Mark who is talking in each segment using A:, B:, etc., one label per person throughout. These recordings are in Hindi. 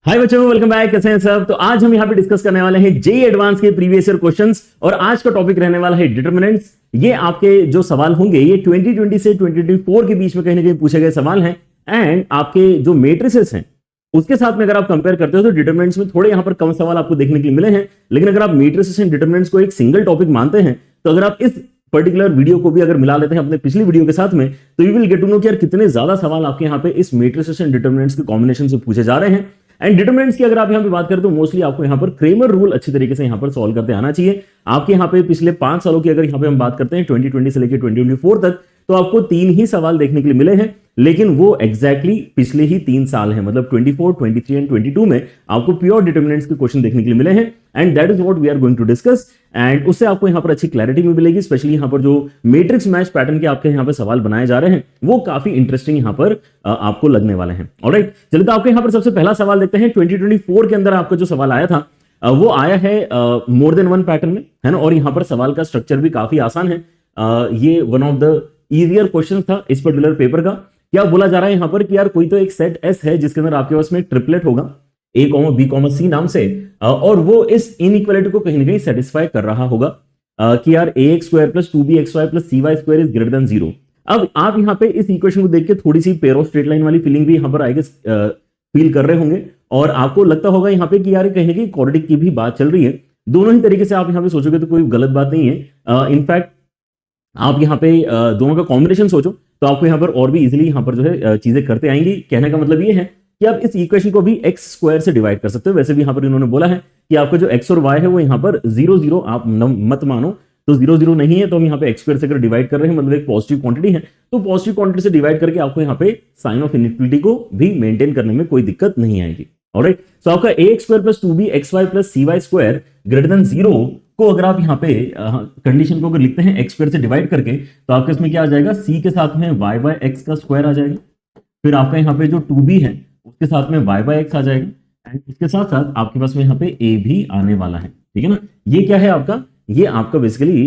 A: हाय बच्चों, वेलकम बैक। कैसे हैं सब? तो आज हम यहाँ पे डिस्कस करने वाले हैं जेईई एडवांस के प्रीवियस ईयर क्वेश्चंस और आज का टॉपिक रहने वाला है डिटरमिनेंट्स। ये आपके जो सवाल होंगे ये 2020 से 2024 के बीच में कहीं ना कहीं पूछे गए सवाल हैं एंड आपके जो मैट्रिसेस हैं उसके साथ में अगर आप कंपेयर करते हो तो डिटरमिनेंट्स में थोड़े यहाँ पर कम सवाल आपको देखने के लिए मिले हैं। लेकिन अगर आप मैट्रिसेस एंड डिटरमिनेंट्स को एक सिंगल टॉपिक मानते हैं तो अगर आप इस पर्टिकुलर वीडियो को भी अगर मिला लेते हैं अपने पिछली वीडियो के साथ में तो you will get to know कि यार कितने ज्यादा सवाल आपके यहाँ पे इस मैट्रिसेस एंड डिटरमिनेंट्स के कॉम्बिनेशन से पूछे जा रहे हैं। एंड डिटरमिनेंट्स की अगर आप यहाँ पे बात करें तो मोस्टली आपको यहाँ पर क्रेमर रूल अच्छी तरीके से यहाँ पर सॉल्व करते आना चाहिए। आपके यहाँ पे पिछले 5 सालों की अगर यहाँ पे हम बात करते हैं 2020 से लेकर 2024 तक तो आपको 3 ही सवाल देखने के लिए मिले हैं, लेकिन वो एग्जैक्टली पिछले ही 3 साल हैं, मतलब 24, 23 एंड 22 में आपको प्योर डिटरमिनेंट्स के क्वेश्चन देखने के लिए मिले हैं and that is what we are going to discuss. And उससे आपको यहाँ पर अच्छी क्लैरिटी भी मिलेगी, स्पेशली यहाँ पर जो मैट्रिक्स मैच पैटर्न के आपके यहाँ पर सवाल बनाए जा रहे हैं वो काफी इंटरेस्टिंग यहाँ पर आपको लगने वाले हैं। ऑलराइट, चलिए तो आपके यहाँ पर सबसे पहला सवाल देखते हैं। 2024 के अंदर आपका जो सवाल आया था वो आया है मोर देन वन पैटर्न में, है ना। और यहाँ पर सवाल का स्ट्रक्चर भी काफी आसान है। ये one of the easier question था इस पर्टिकुलर पेपर का। क्या बोला जा रहा है यहाँ पर कि यार कोई तो एक सेट एस है जिसके अंदर आपके पास में ट्रिपलेट होगा A, B, C नाम से और वो इस इनइक्वालिटी को कहीं ना कहीं सेटिस्फाई कर रहा होगा कि यार ax² + 2bxy + cy² is greater than 0। अब आप यहाँ पे इस इक्वेशन को देख के थोड़ी सी पेयर ऑफ स्ट्रेट लाइन वाली फीलिंग भी यहाँ पर आएगी, फील कर रहे होंगे और आपको लगता होगा यहाँ पे कि यार कहीं ना कहीं क्वाड्रेटिक की भी बात चल रही है। दोनों ही तरीके से आप यहाँ पे सोचोगे तो कोई गलत बात नहीं है। इनफैक्ट आप यहाँ पे दोनों का कॉम्बिनेशन सोचो तो आपको यहाँ पर और भी इजीली यहाँ पर जो है चीजें करते आएंगी। कहने का मतलब ये है कि आप इस इक्वेशन को भी x² से डिवाइड कर सकते हो। वैसे भी यहाँ पर इन्होंने बोला है कि आपका जो x और y है वो यहाँ पर 0 0 आप मत मानो, तो 0 0 नहीं है तो हम यहाँ पे x² से अगर डिवाइड कर रहे हैं मतलब एक पॉजिटिव क्वांटिटी है तो पॉजिटिव क्वांटिटी से डिवाइड करके आपको यहाँ पे साइन ऑफ इनइक्वालिटी को भी मेंटेन करने में कोई दिक्कत नहीं आएगी। ऑलराइट, सो आपका ax² + 2bxy + cy² greater than 0 को अगर आप यहाँ पे कंडीशन को अगर लिखते हैं x² से डिवाइड करके तो आपके इसमें क्या आ जाएगा, c के साथ में y/x का स्क्वायर आ जाएगा, फिर आपका यहाँ पे जो 2b है उसके साथ में y/x आ जाएगा एंड इसके साथ साथ आपके पास में यहाँ पे a भी आने वाला है। ठीक है ना। ये क्या है आपका, ये आपका बेसिकली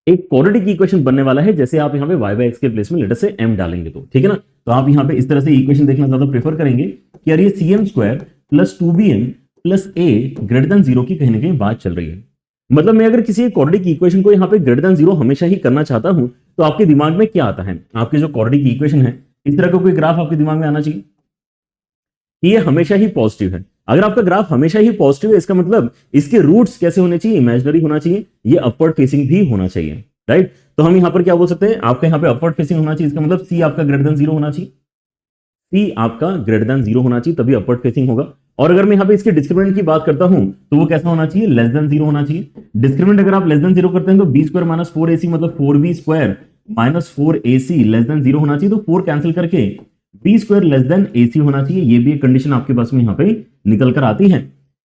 A: एक क्वाड्रेटिक इक्वेशन बनने वाला है। जैसे आप यहाँ पे y/x के प्लेस में लेटर से m डालेंगे तो ठीक है ना, तो आप यहाँ पे इस तरह से इक्वेशन देखना ज्यादा प्रेफर करेंगे कि यार ये cm² + 2bm + a greater than 0 की कहीं ना कहीं बात चल रही है। मतलब मैं अगर किसी क्वाड्रेटिक इक्वेशन को यहाँ पे ग्रेटर देन 0 हमेशा ही करना चाहता हूं तो आपके दिमाग में क्या आता है, आपके जो क्वाड्रेटिक इक्वेशन है इस तरह का कोई ग्राफ आपके दिमाग में आना चाहिए कि ये हमेशा ही पॉजिटिव है। अगर आपका ग्राफ हमेशा ही पॉजिटिव है इसका मतलब इसके रूट्स कैसे होने चाहिए, इमेजिनरी होना चाहिए, ये अपवर्ड फेसिंग भी होना चाहिए। राइट, तो हम यहाँ पर क्या बोल सकते हैं, आपका यहाँ पे अपवर्ड फेसिंग होना चाहिए, इसका मतलब सी आपका ग्रेटर देन 0 होना चाहिए, सी आपका ग्रेटर देन 0 होना चाहिए तभी अपवर्ड फेसिंग होगा। और अगर मैं यहाँ पे इसके डिस्क्रिमिनेंट की बात करता हूं तो वो कैसा होना चाहिए, लेस देन 0 होना चाहिए। डिस्क्रिमिनेंट अगर आप लेस देन 0 करते हैं तो b² - 4ac मतलब 4b² - 4ac लेस देन 0 होना चाहिए, तो 4 कैंसिल करके b² लेस देन ac होना चाहिए। ये भी एक कंडीशन आपके पास में यहाँ पे निकल कर आती है।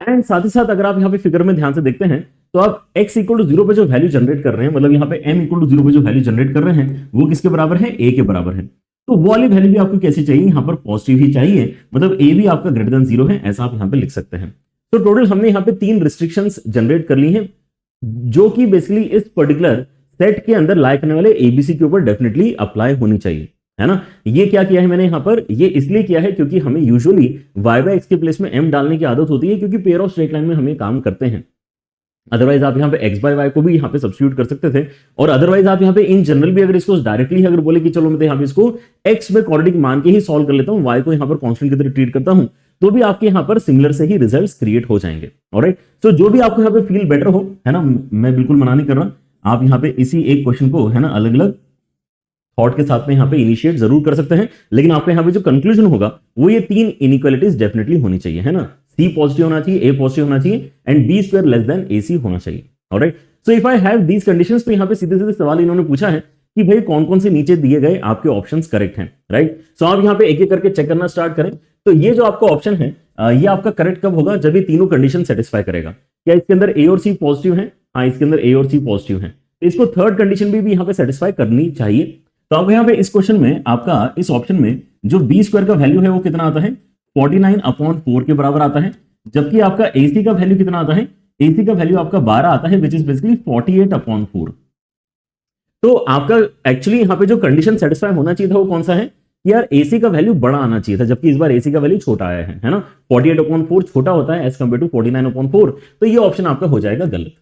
A: एंड साथ ही साथ अगर आप यहाँ पे फिगर में ध्यान से देखते हैं तो आप x = 0 पे जो वैल्यू जनरेट कर रहे हैं, मतलब यहाँ पे m = 0 पे जो वैल्यू जनरेट कर रहे हैं वो किसके बराबर है, a के बराबर है। तो वो वाली वैल्यू भी आपको कैसी चाहिए, यहाँ पर पॉजिटिव ही चाहिए, मतलब a भी आपका ग्रेटर देन 0 है, ऐसा आप यहाँ पे लिख सकते हैं। तो टोटल हमने यहाँ पे 3 रिस्ट्रिक्शंस जनरेट कर ली हैं जो कि बेसिकली इस पर्टिकुलर सेट के अंदर लाई करने वाले एबीसी के ऊपर डेफिनेटली अप्लाई होनी चाहिए, है ना। ये क्या किया है मैंने यहाँ पर, ये इसलिए किया है क्योंकि हमें यूजुअली y/x के प्लेस में m डालने की आदत होती है क्योंकि पेयर ऑफ स्ट्रेट लाइन में हम ये काम करते हैं। अदरवाइज आप यहाँ पे x/y को भी यहाँ पे सब्स्टिट्यूट कर सकते थे और अदरवाइज आप यहाँ पे इन जनरल भी अगर इसको डायरेक्टली अगर बोले कि चलो मैं यहाँ पे इसको x में क्वाड्रेटिक मान के ही सॉल्व कर लेता हूँ, y को यहाँ पर कांस्टेंट की तरह ट्रीट करता हूँ, तो भी आपके यहाँ पर सिमिलर से ही रिजल्ट्स क्रिएट हो जाएंगे। ऑलराइट, तो जो भी आपको यहाँ पे फील बेटर हो, है ना, मैं बिल्कुल मना नहीं कर रहा, आप यहाँ पे इसी एक क्वेश्चन को, है ना, अलग अलग थॉट के साथ में यहाँ पे इनिशिएट जरूर कर सकते हैं, लेकिन आपके यहाँ पे जो कंक्लूजन होगा वो ये 3 इनइक्वालिटीज डेफिनेटली होनी चाहिए, है ना। c पॉजिटिव होना चाहिए, a पॉजिटिव होना चाहिए and b² less than ac होना चाहिए। Alright, so if I have these conditions, तो यहाँ पे सीधे सीधे सवाल इन्होंने पूछा है कि भाई कौन कौन से नीचे दिए गए आपके ऑप्शंस करेक्ट हैं। राइट, सो आप यहाँ पे एक एक करके चेक करना स्टार्ट करें। तो ये जो आपका ऑप्शन है ये आपका करेक्ट कब होगा, जब ये तीनों कंडीशन सेटिस्फाई करेगा। क्या इसके अंदर a और c पॉजिटिव है, हाँ इसके अंदर a और c पॉजिटिव है, तो इसको थर्ड कंडीशन भी यहाँ पे सेटिस्फाई करनी चाहिए। तो आपको यहाँ पे इस क्वेश्चन में आपका इस ऑप्शन में जो b² का वैल्यू है वो कितना आता है, 49/4 के बराबर आता है, जबकि आपका ac का वैल्यू कितना आता है, ac का वैल्यू आपका 12 आता है विच इज बेसिकली 48/4। तो आपका एक्चुअली यहाँ पे जो कंडीशन सेटिस्फाई होना चाहिए था वो कौन सा है, कि यार AC का वैल्यू बड़ा आना चाहिए था, जबकि इस बार AC का वैल्यू छोटा आया है ना, 48/4 छोटा होता है एज कम्पेयर टू 49/4, तो ये ऑप्शन आपका हो जाएगा गलत।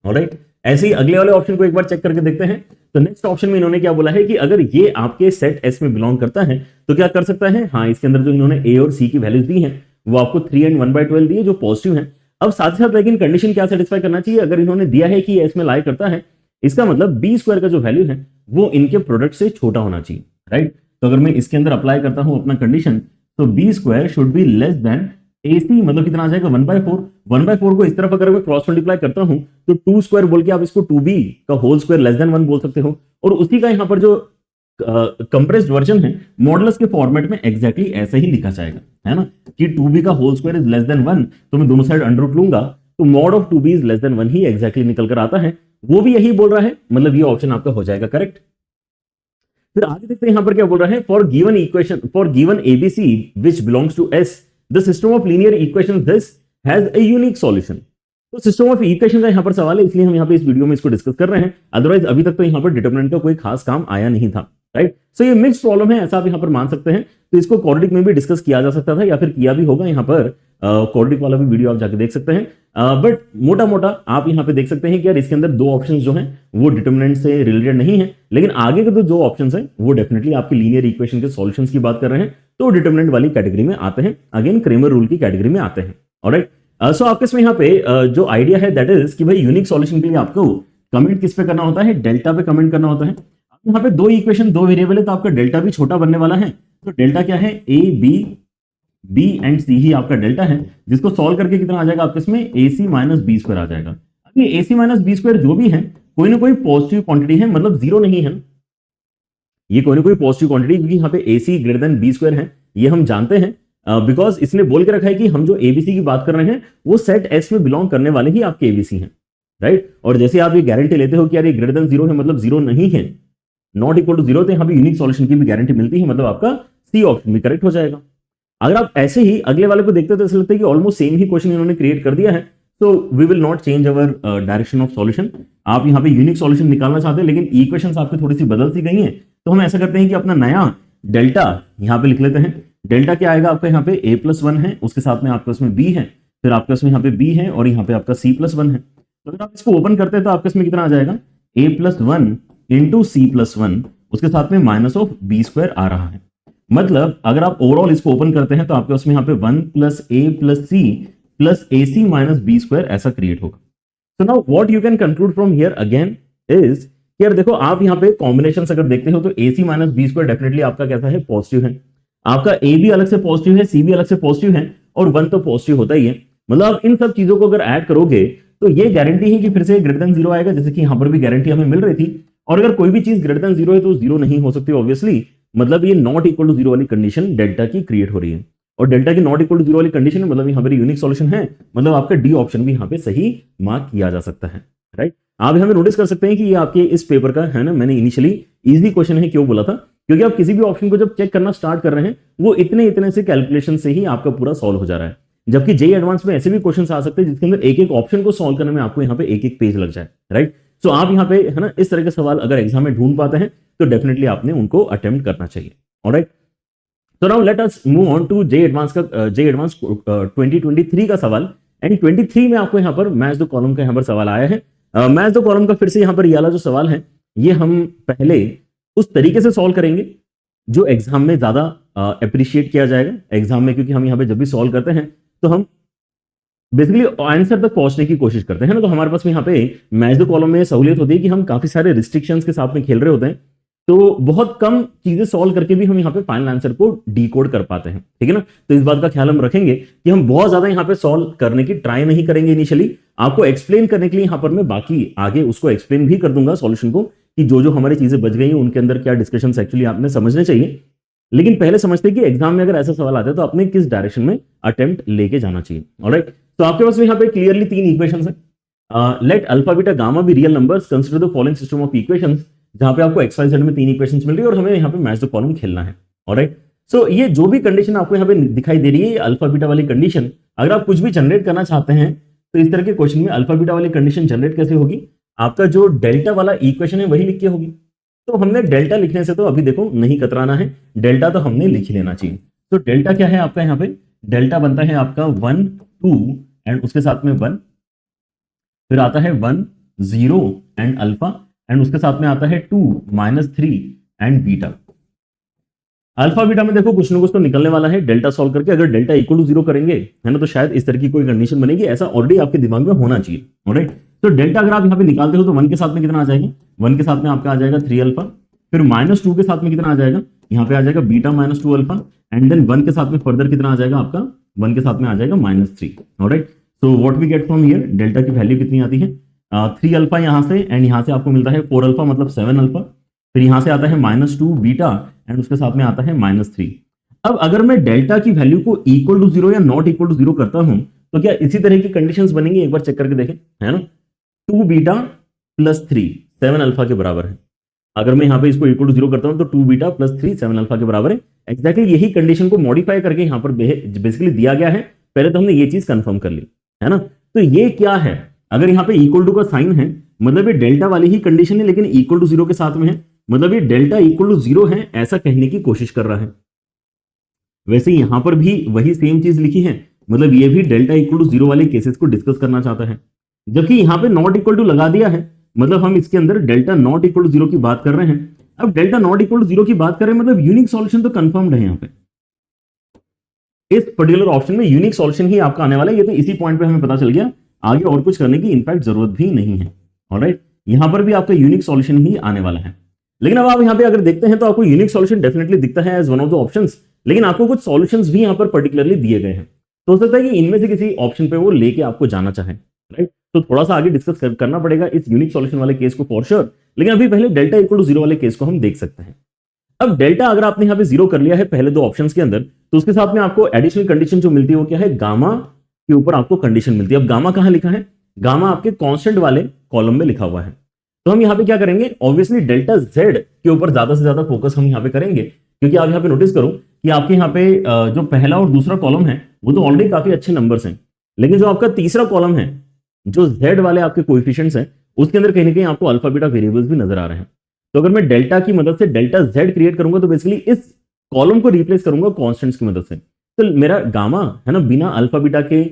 A: ऑलराइट, ऐसे ही अगले वाले ऑप्शन को एक बार चेक करके देखते हैं। तो नेक्स्ट ऑप्शन में इन्होंने क्या बोला है कि अगर ये आपके सेट S में बिलोंग करता है तो क्या कर सकता है, हाँ इसके अंदर जो इन्होंने A और C की वैल्यूज दी है वो आपको 3 and 1/12 दी है जो पॉजिटिव है। अब साथ ही साथ लेकिन कंडीशन क्या सेटिस्फाई करना चाहिए, अगर इन्होंने दिया है कि S में लाई करता है, इसका मतलब बी स्क्वायर का जो वैल्यू है वो इनके प्रोडक्ट से छोटा होना चाहिए, राइट। तो अगर मैं इसके अंदर अप्लाई करता हूं अपना कंडीशन, तो b square should be less than AC, मतलब कितना आ जाएगा 1/4। 1/4 को इस तरफ अगर मैं क्रॉस मल्टीप्लाई करता हूं तो 2 स्क्वायर बोल के आप इसको 2b का होल स्क्वायर लेस देन 1 बोल सकते हो, और उसी का यहां पर जो कंप्रेस्ड वर्जन है मॉडुलस के फॉर्मेट में एग्जैक्टली ऐसे ही लिखा जाएगा, है ना, कि 2b का whole square is less than 1, तो मैं दोनों साइड अंडर रूट लूंगा तो mod of 2b is less than 1 ही एग्जैक्टली निकल कर आता है, वो भी यही बोल रहा है, मतलब ये ऑप्शन आपका हो जाएगा करेक्ट। फिर आगे देखते हैं यहां पर क्या बोल रहा है, for given equation, for given ABC which belongs to S the system of linear equations this has a unique solution. तो सिस्टम ऑफ इक्वेशन का यहां पर सवाल है, इसलिए हम यहां पे इस वीडियो में इसको डिस्कस कर रहे हैं, अदरवाइज अभी तक तो यहां पर डिटरमिनेंट का कोई खास काम आया नहीं था, राइट। सो ये मिक्स प्रॉब्लम है ऐसा आप यहां पर मान सकते हैं, तो इसको क्वाड्रेटिक में भी डिस्कस किया जा सकता था या फिर किया भी होगा, यहां पर क्वाड्रेटिक वाला भी वीडियो आप जाके देख सकते हैं, बट मोटा मोटा आप यहां पे देख सकते हैं कि यार इसके अंदर दो ऑप्शंस जो हैं वो डिटरमिनेंट से रिलेटेड नहीं है, लेकिन आगे के तो जो ऑप्शंस हैं वो डेफिनेटली आपकी लीनियर इक्वेशन के सॉल्यूशंस की बात कर रहे हैं, तो डिटरमिनेंट वाली कैटेगरी में आते हैं, अगेन क्रेमर रूल की कैटेगरी में आते हैं। ऑलराइट, सो आपके इसमें यहाँ पे जो आइडिया है दैट इज कि भाई यूनिक सॉल्यूशन के लिए आपको कमेंट किस पे करना होता है, डेल्टा पे कमेंट करना होता है। यहाँ पे दो इक्वेशन दो वेरिएबल है तो आपका डेल्टा भी छोटा बनने वाला है, तो डेल्टा क्या है, ए बी एंड सी ही आपका डेल्टा है, जिसको सॉल्व करके कितना आ जाएगा आपके इसमें AC माइनस बी स्क्वायर आ जाएगा। अब ये AC माइनस बी स्क्वायर जो भी है कोई ना कोई पॉजिटिव क्वांटिटी है, मतलब जीरो नहीं है, ये कोई ना कोई पॉजिटिव क्वांटिटी, क्योंकि यहाँ पे AC greater than b square है, ये हम जानते हैं बिकॉज इसने बोल के रखा है कि हम जो ABC की बात कर रहे हैं वो सेट S में बिलोंग करने वाले ही आपके ABC हैं, राइट। और जैसे आप ये गारंटी लेते हो कि यार ये ग्रेटर देन जीरो है मतलब जीरो नहीं है, नॉट इक्वल टू जीरो, तो यहाँ पे यूनिक सॉल्यूशन की भी गारंटी मिलती है, मतलब आपका सी ऑप्शन भी करेक्ट हो जाएगा। अगर आप ऐसे ही अगले वाले को देखते हो तो ऐसा लगता है कि ऑलमोस्ट सेम ही क्वेश्चन इन्होंने क्रिएट कर दिया है, तो we will not change our direction of solution. आप यहाँ पे यूनिक सॉल्यूशन निकालना चाहते हैं लेकिन इक्वेशंस आपकी थोड़ी सी बदल सी गई हैं, तो हम ऐसा करते हैं कि अपना नया डेल्टा यहाँ पे लिख लेते हैं। डेल्टा क्या आएगा आपका, यहाँ पे a+1 है, उसके साथ में आपके उसमें b है, फिर आपके उसमें यहाँ पे b है और यहाँ पे आपका c+1 है। तो अगर आप इसको ओपन करते हैं तो आपके इसमें कितना आ जाएगा, a+1 इंटू c+1, उसके साथ में माइनस ऑफ बी स्क्वायर आ रहा है। मतलब अगर आप ओवरऑल इसको ओपन करते हैं तो आपके उसमें यहाँ पे 1 + a + c + ac minus b square ऐसा क्रिएट होगा। So now what you can conclude from here again is, यार देखो आप यहाँ पे कॉम्बिनेशन अगर देखते हो तो AC minus b square definitely आपका कैसा है, पॉजिटिव है, आपका A भी अलग से पॉजिटिव है, C भी अलग से पॉजिटिव है और 1 तो पॉजिटिव होता ही है। मतलब आप इन सब चीजों को अगर ऐड करोगे तो ये गारंटी है कि फिर से ग्रेटर देन जीरो आएगा, जैसे कि यहाँ पर भी गारंटी हमें मिल रही थी। और अगर कोई भी चीज ग्रेटर देन जीरो है तो जीरो नहीं हो सकती ऑब्वियसली, मतलब ये नॉट इक्वल टू जीरो वाली कंडीशन डेल्टा की क्रिएट हो रही है, और डेल्टा की नॉट इक्वल टू जीरो वाली कंडीशन है मतलब यहाँ पर यूनिक सॉल्यूशन है, मतलब आपका डी ऑप्शन भी यहाँ पे सही मार्क किया जा सकता है, राइट। आप यहाँ पे नोटिस कर सकते हैं कि ये आपके इस पेपर का है ना, मैंने इनिशियली इजी क्वेश्चन है क्यों बोला था, क्योंकि आप किसी भी ऑप्शन को जब चेक करना स्टार्ट कर रहे हैं वो इतने से कैलकुलेशन से ही आपका पूरा सॉल्व हो जा रहा है, जबकि जेईई एडवांस में ऐसे भी क्वेश्चन आ सकते हैं जिसके अंदर एक एक ऑप्शन को सॉल्व करने में आपको यहाँ पे एक एक पेज लग जाए, राइट। सो आप यहाँ पे है ना इस तरह के सवाल अगर एग्जाम में ढूंढ पाते हैं तो डेफिनेटली आपने उनको अटेम्प्ट करना चाहिए, ऑलराइट। तो now let us move on to JEE advance का, जेईई एडवांस 2023 का सवाल, एंड 23 में आपको यहाँ पर मैच द कॉलम का यहाँ पर सवाल आया है। मैच द कॉलम का फिर से यहाँ पर ये वाला जो सवाल है ये हम पहले उस तरीके से सॉल्व करेंगे जो एग्जाम में ज्यादा अप्रिशिएट किया जाएगा एग्जाम में, क्योंकि हम यहाँ पे जब भी सॉल्व करते हैं तो हम बेसिकली आंसर तक पहुंचने की कोशिश करते हैं ना, तो हमारे पास में यहाँ पे मैच द कॉलम में सहूलियत होती है कि हम काफी सारे रिस्ट्रिक्शंस के साथ में खेल रहे होते हैं, तो बहुत कम चीजें सॉल्व करके भी हम यहाँ पे फाइनल आंसर को डीकोड कर पाते हैं, ठीक है ना। तो इस बात का ख्याल हम रखेंगे कि हम बहुत ज्यादा यहाँ पे सॉल्व करने की ट्राई नहीं करेंगे इनिशियली, आपको एक्सप्लेन करने के लिए यहाँ पर मैं बाकी आगे उसको एक्सप्लेन भी कर दूंगा सॉल्यूशन को, कि जो जो हमारी चीजें बच गई हैं उनके अंदर क्या डिस्कशन एक्चुअली आपने समझने चाहिए। लेकिन पहले समझते हैं कि एग्जाम में अगर ऐसा सवाल आता है तो आपने किस डायरेक्शन में अटेम्प्ट लेके जाना चाहिए, ऑलराइट। तो आपके पास में यहाँ पे क्लियरली तीन इक्वेशंस हैं। लेट अल्फा बीटा गामा भी real numbers, consider the following system of equations, जहां पे आपको एक्स वाई जेड में तीन इक्वेशंस मिल रही है और हमें यहाँ पे मैच द कॉलम खेलना है, ऑलराइट। सो ये जो भी कंडीशन आपको यहाँ पे दिखाई दे रही है अल्फा बीटा वाली कंडीशन, अगर आप कुछ भी जनरेट करना चाहते हैं तो इस तरह के क्वेश्चन में अल्फा बीटा वाली कंडीशन जनरेट कैसे होगी, आपका जो डेल्टा वाला इक्वेशन है वही लिख के होगी, तो हमने डेल्टा लिखने से तो अभी देखो नहीं कतराना है, डेल्टा तो हमने लिख ही लेना चाहिए। तो डेल्टा क्या है आपका यहाँ पे, डेल्टा बनता है आपका 1 2 एंड उसके साथ में 1, फिर आता है 1 0 एंड अल्फा, एंड उसके साथ में आता है 2 -3 एंड बीटा। अल्फा बीटा में देखो कुछ ना कुछ तो निकलने वाला है डेल्टा सॉल्व करके। अगर डेल्टा इक्वल टू 0 करेंगे है ना, तो शायद इस तरह की कोई कंडीशन बनेगी, ऐसा ऑलरेडी आपके दिमाग में होना चाहिए। ऑलराइट, तो डेल्टा अगर आप यहाँ पे निकालते हो तो 1 के साथ में कितना आ जाएगा, 1 के साथ में आपका आ जाएगा 3 अल्फा, फिर -2 के साथ में कितना आ जाएगा, यहाँ पे आ जाएगा बीटा -2 अल्फा, एंड देन 1 के साथ में फर्दर कितना आ जाएगा आपका, 1 के साथ में आ जाएगा -3। Alright, so what we get from here, delta की वैल्यू कितनी आती है 3 अल्फा यहाँ से, एंड यहाँ से आपको मिलता है 4 अल्फा मतलब 7 अल्फा, फिर यहाँ से आता है -2 बीटा एंड उसके साथ में आता है -3। अब अगर मैं डेल्टा की वैल्यू को इक्वल टू 0 या नॉट इक्वल टू 0 करता हूं तो क्या इसी तरह की कंडीशंस बनेंगी, एक बार चेक करके देखें, है ना। 2 बीटा प्लस 3 7 अल्फा के बराबर है। अगर मैं यहाँ पे इसको इक्वल टू 0 करता हूं तो 2 बीटा प्लस 3 7 अल्फा के बराबर है। एग्जैक्टली यही कंडीशन को मॉडिफाई करके यहाँ पर बेसिकली दिया गया है। पहले तो हमने ये चीज कंफर्म कर ली, है ना। तो ये क्या है, अगर यहाँ पे इक्वल टू का साइन है मतलब ये डेल्टा वाली ही कंडीशन है, लेकिन इक्वल टू 0 के साथ में है, मतलब ये डेल्टा इक्वल टू 0 है ऐसा कहने की कोशिश कर रहा है। वैसे यहां पर भी वही सेम चीज लिखी है, मतलब ये भी डेल्टा इक्वल टू 0 वाले केसेस को डिस्कस करना चाहता है, जबकि यहां पे नॉट इक्वल टू लगा दिया है, मतलब हम इसके अंदर डेल्टा नॉट इक्वल टू 0 की बात कर रहे हैं। अब डेल्टा नॉट इक्वल टू 0 की बात करें मतलब यूनिक सॉल्यूशन तो कंफर्म्ड है। यहाँ पे इस पर्टिकुलर ऑप्शन में यूनिक सॉल्यूशन ही आपका आने वाला है। ये तो इसी पॉइंट पे हमें पता चल गया, आगे और कुछ करने की इनफैक्ट जरूरत भी नहीं है। ऑलराइट, यहां पर भी आपका यूनिक सॉल्यूशन ही आने वाला है। लेकिन अब आप यहाँ पे अगर देखते हैं तो आपको यूनिक सॉल्यूशन डेफिनेटली दिखता है as one of the options, लेकिन आपको कुछ सॉल्यूशंस भी यहाँ पर पर्टिकुलरली दिए गए हैं। तो हो सकता है कि इनमें से किसी ऑप्शन पे वो लेके आपको जाना चाहे, राइट। तो थोड़ा सा आगे डिस्कस करना पड़ेगा इस यूनिक सॉल्यूशन वाले केस को फॉर श्योर, लेकिन अभी पहले डेल्टा इक्वल टू 0 वाले केस को हम देख सकते हैं। अब डेल्टा अगर आपने यहाँ पे 0 कर लिया है पहले दो ऑप्शंस के अंदर, तो उसके साथ में आपको एडिशनल कंडीशन जो मिलती है वो क्या है, गामा के ऊपर आपको कंडीशन मिलती है। अब गामा कहां लिखा है, गामा आपके कांस्टेंट वाले कॉलम में लिखा हुआ है। तो हम यहाँ पे क्या करेंगे, ऑब्वियसली डेल्टा जेड के ऊपर ज्यादा से ज्यादा फोकस हम यहाँ पे करेंगे, क्योंकि आप यहाँ पे नोटिस करो कि आपके यहाँ पे जो पहला और दूसरा कॉलम है वो तो ऑलरेडी काफी अच्छे नंबर्स हैं, लेकिन जो आपका तीसरा कॉलम है जो जेड वाले आपके कोएफिशिएंट्स हैं उसके अंदर कहीं ना कहीं आपको अल्फा बीटा वेरिएबल्स भी नजर आ रहे हैं। तो अगर मैं डेल्टा की मदद से डेल्टा जेड क्रिएट करूंगा तो बेसिकली इस कॉलम को रिप्लेस करूंगा कॉन्स्टेंट्स की मदद से, तो मेरा गामा है ना बिना अल्फा बीटा के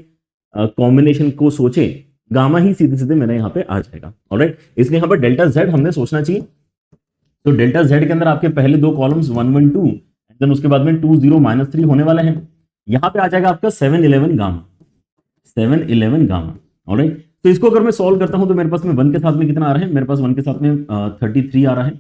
A: कॉम्बिनेशन को सोचे गामा ही सीधे सीधे मेरे यहाँ पे आ जाएगा। ऑलराइट, इसलिए यहाँ पर डेल्टा जेड हमने सोचना चाहिए। तो डेल्टा जेड के अंदर आपके पहले दो कॉलम्स 1 1 2 देन उसके बाद में 2 0 -3 होने वाले हैं। यहाँ पे आ जाएगा आपका 7 11 गामा, 7 11 गामा। ऑलराइट, तो इसको अगर मैं सॉल्व करता हूं तो मेरे पास में 1 के साथ में कितना आ रहा है, मेरे पास 1 के साथ में 33 आ रहा है।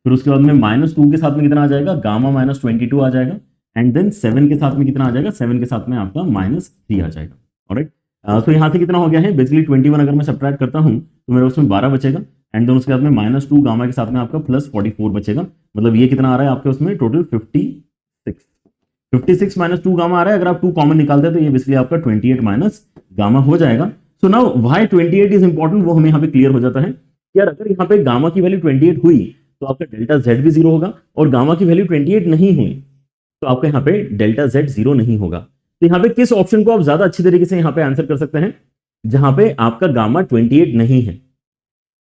A: फिर उसके बाद में -2 के साथ में कितना आ जाएगा, गामा -22 आ जाएगा, एंड देन 7 के साथ में कितना आ जाएगा, 7 के साथ में आपका -3 आ जाएगा। ऑलराइट, तो यहाँ से कितना हो गया है, बेसिकली 21 अगर मैं सब्ट्रैक्ट करता हूं तो मेरे उसमें 12 बचेगा, एंड देन उसके बाद में -2 गामा के साथ में आपका +44 बचेगा। मतलब ये कितना आ रहा है आपके उसमें टोटल 56 -2 गामा आ रहा है। अगर आप 2 कॉमन निकालते हैं तो ये बेसिकली आपका 28 माइनस गामा हो जाएगा। So now why 28 is important वो हमें यहाँ पे क्लियर हो जाता है कि यार अगर यहाँ पे गामा की वैल्यू 28 हुई तो आपका डेल्टा जेड भी 0 होगा, और गामा की वैल्यू 28 नहीं हुई तो आपका यहाँ पे डेल्टा जेड 0 नहीं होगा। तो यहाँ पे किस ऑप्शन को आप ज्यादा अच्छी तरीके से यहाँ पे आंसर कर सकते हैं, जहां पे आपका गामा 28 नहीं है।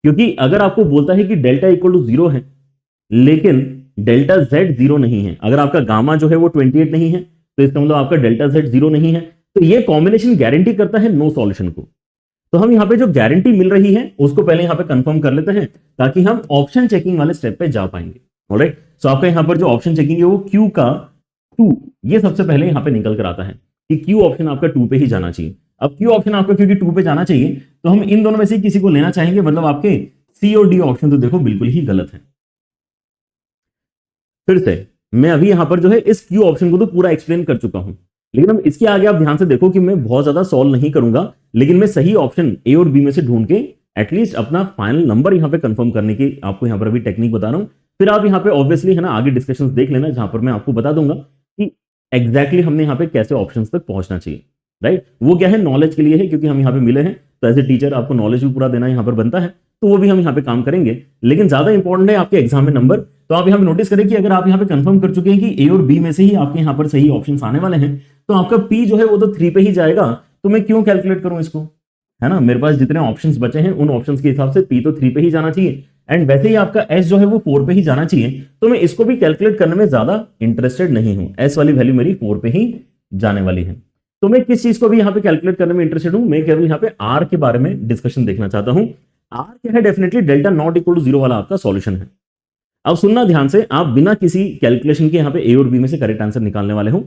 A: क्योंकि अगर आपको बोलता है कि डेल्टा इक्वल टू 0 है लेकिन डेल्टा जेड 0 नहीं है, अगर आपका गामा जो है वो 28 नहीं है तो इसका मतलब आपका डेल्टा जेड 0 नहीं है, तो ये कॉम्बिनेशन गारंटी करता है नो सॉल्यूशन को। तो हम यहाँ पे जो गारंटी मिल रही है उसको पहले यहाँ पे कंफर्म कर लेते हैं ताकि हम ऑप्शन चेकिंग वाले स्टेप पे जा पाएंगे। ऑलराइट, सो आपका यहाँ पर जो ऑप्शन चेकिंग है वो क्यू का 2 ये सबसे पहले यहाँ पे निकल कर आता है कि क्यू ऑप्शन आपका 2 पे ही जाना चाहिए। अब क्यू ऑप्शन आपका क्योंकि 2 पे जाना चाहिए तो हम इन दोनों में से किसी को लेना चाहेंगे, मतलब आपके सी और डी ऑप्शन तो देखो बिल्कुल ही गलत है। फिर से मैं अभी यहां पर जो है इस क्यू ऑप्शन को तो पूरा एक्सप्लेन कर चुका हूं, लेकिन अब इसके आगे आप ध्यान से देखो कि मैं बहुत ज्यादा सॉल्व नहीं करूंगा, लेकिन मैं सही ऑप्शन ए और बी में से ढूंढ के एटलीस्ट अपना फाइनल नंबर यहां पे कंफर्म करने की आपको यहां पर अभी टेक्निक बता रहा हूं। फिर आप यहां पे ऑब्वियसली है ना आगे डिस्कशंस देख लेना जहां पर मैं आपको बता दूंगा कि एग्जैक्टली हमने यहां पे कैसे ऑप्शंस तक पहुंचना चाहिए। राइट, वो क्या है नॉलेज के लिए है, क्योंकि हम यहाँ पे मिले हैं तो एज ए टीचर आपको नॉलेज भी पूरा देना यहाँ पर बनता है, तो वो भी हम यहाँ पे काम करेंगे। लेकिन ज्यादा इंपॉर्टेंट है आपके एग्जाम में नंबर। तो आप यहाँ पे नोटिस करें कि अगर आप यहाँ पे कंफर्म कर चुके हैं कि ए और बी में से ही आपके यहाँ पर सही ऑप्शंस आने वाले हैं, तो आपका पी जो है वो तो 3 पे ही जाएगा, तो मैं क्यों कैलकुलेट करूं इसको, है ना। मेरे पास जितने ऑप्शंस बचे हैं उन ऑप्शंस के हिसाब से पी तो 3 पे ही जाना चाहिए। एंड वैसे ही आपका एस जो है वो 4 पे ही जाना चाहिए, तो मैं इसको भी कैलकुलेट करने में ज्यादा इंटरेस्टेड नहीं हूं। एस वाली वैल्यू मेरी 4 पे ही जाने वाली है। तो मैं किस चीज को भी यहां पे कैलकुलेट करने में इंटरेस्टेड हूं, मैं केवल यहां पे आर के बारे में डिस्कशन देखना चाहता हूं। आर क्या है, definitely delta not equal to 0 वाला आपका सॉल्यूशन है। अब सुनना ध्यान से, आप बिना किसी कैलकुलेशन के यहां पे ए और बी में से करेक्ट आंसर निकालने वाले हो।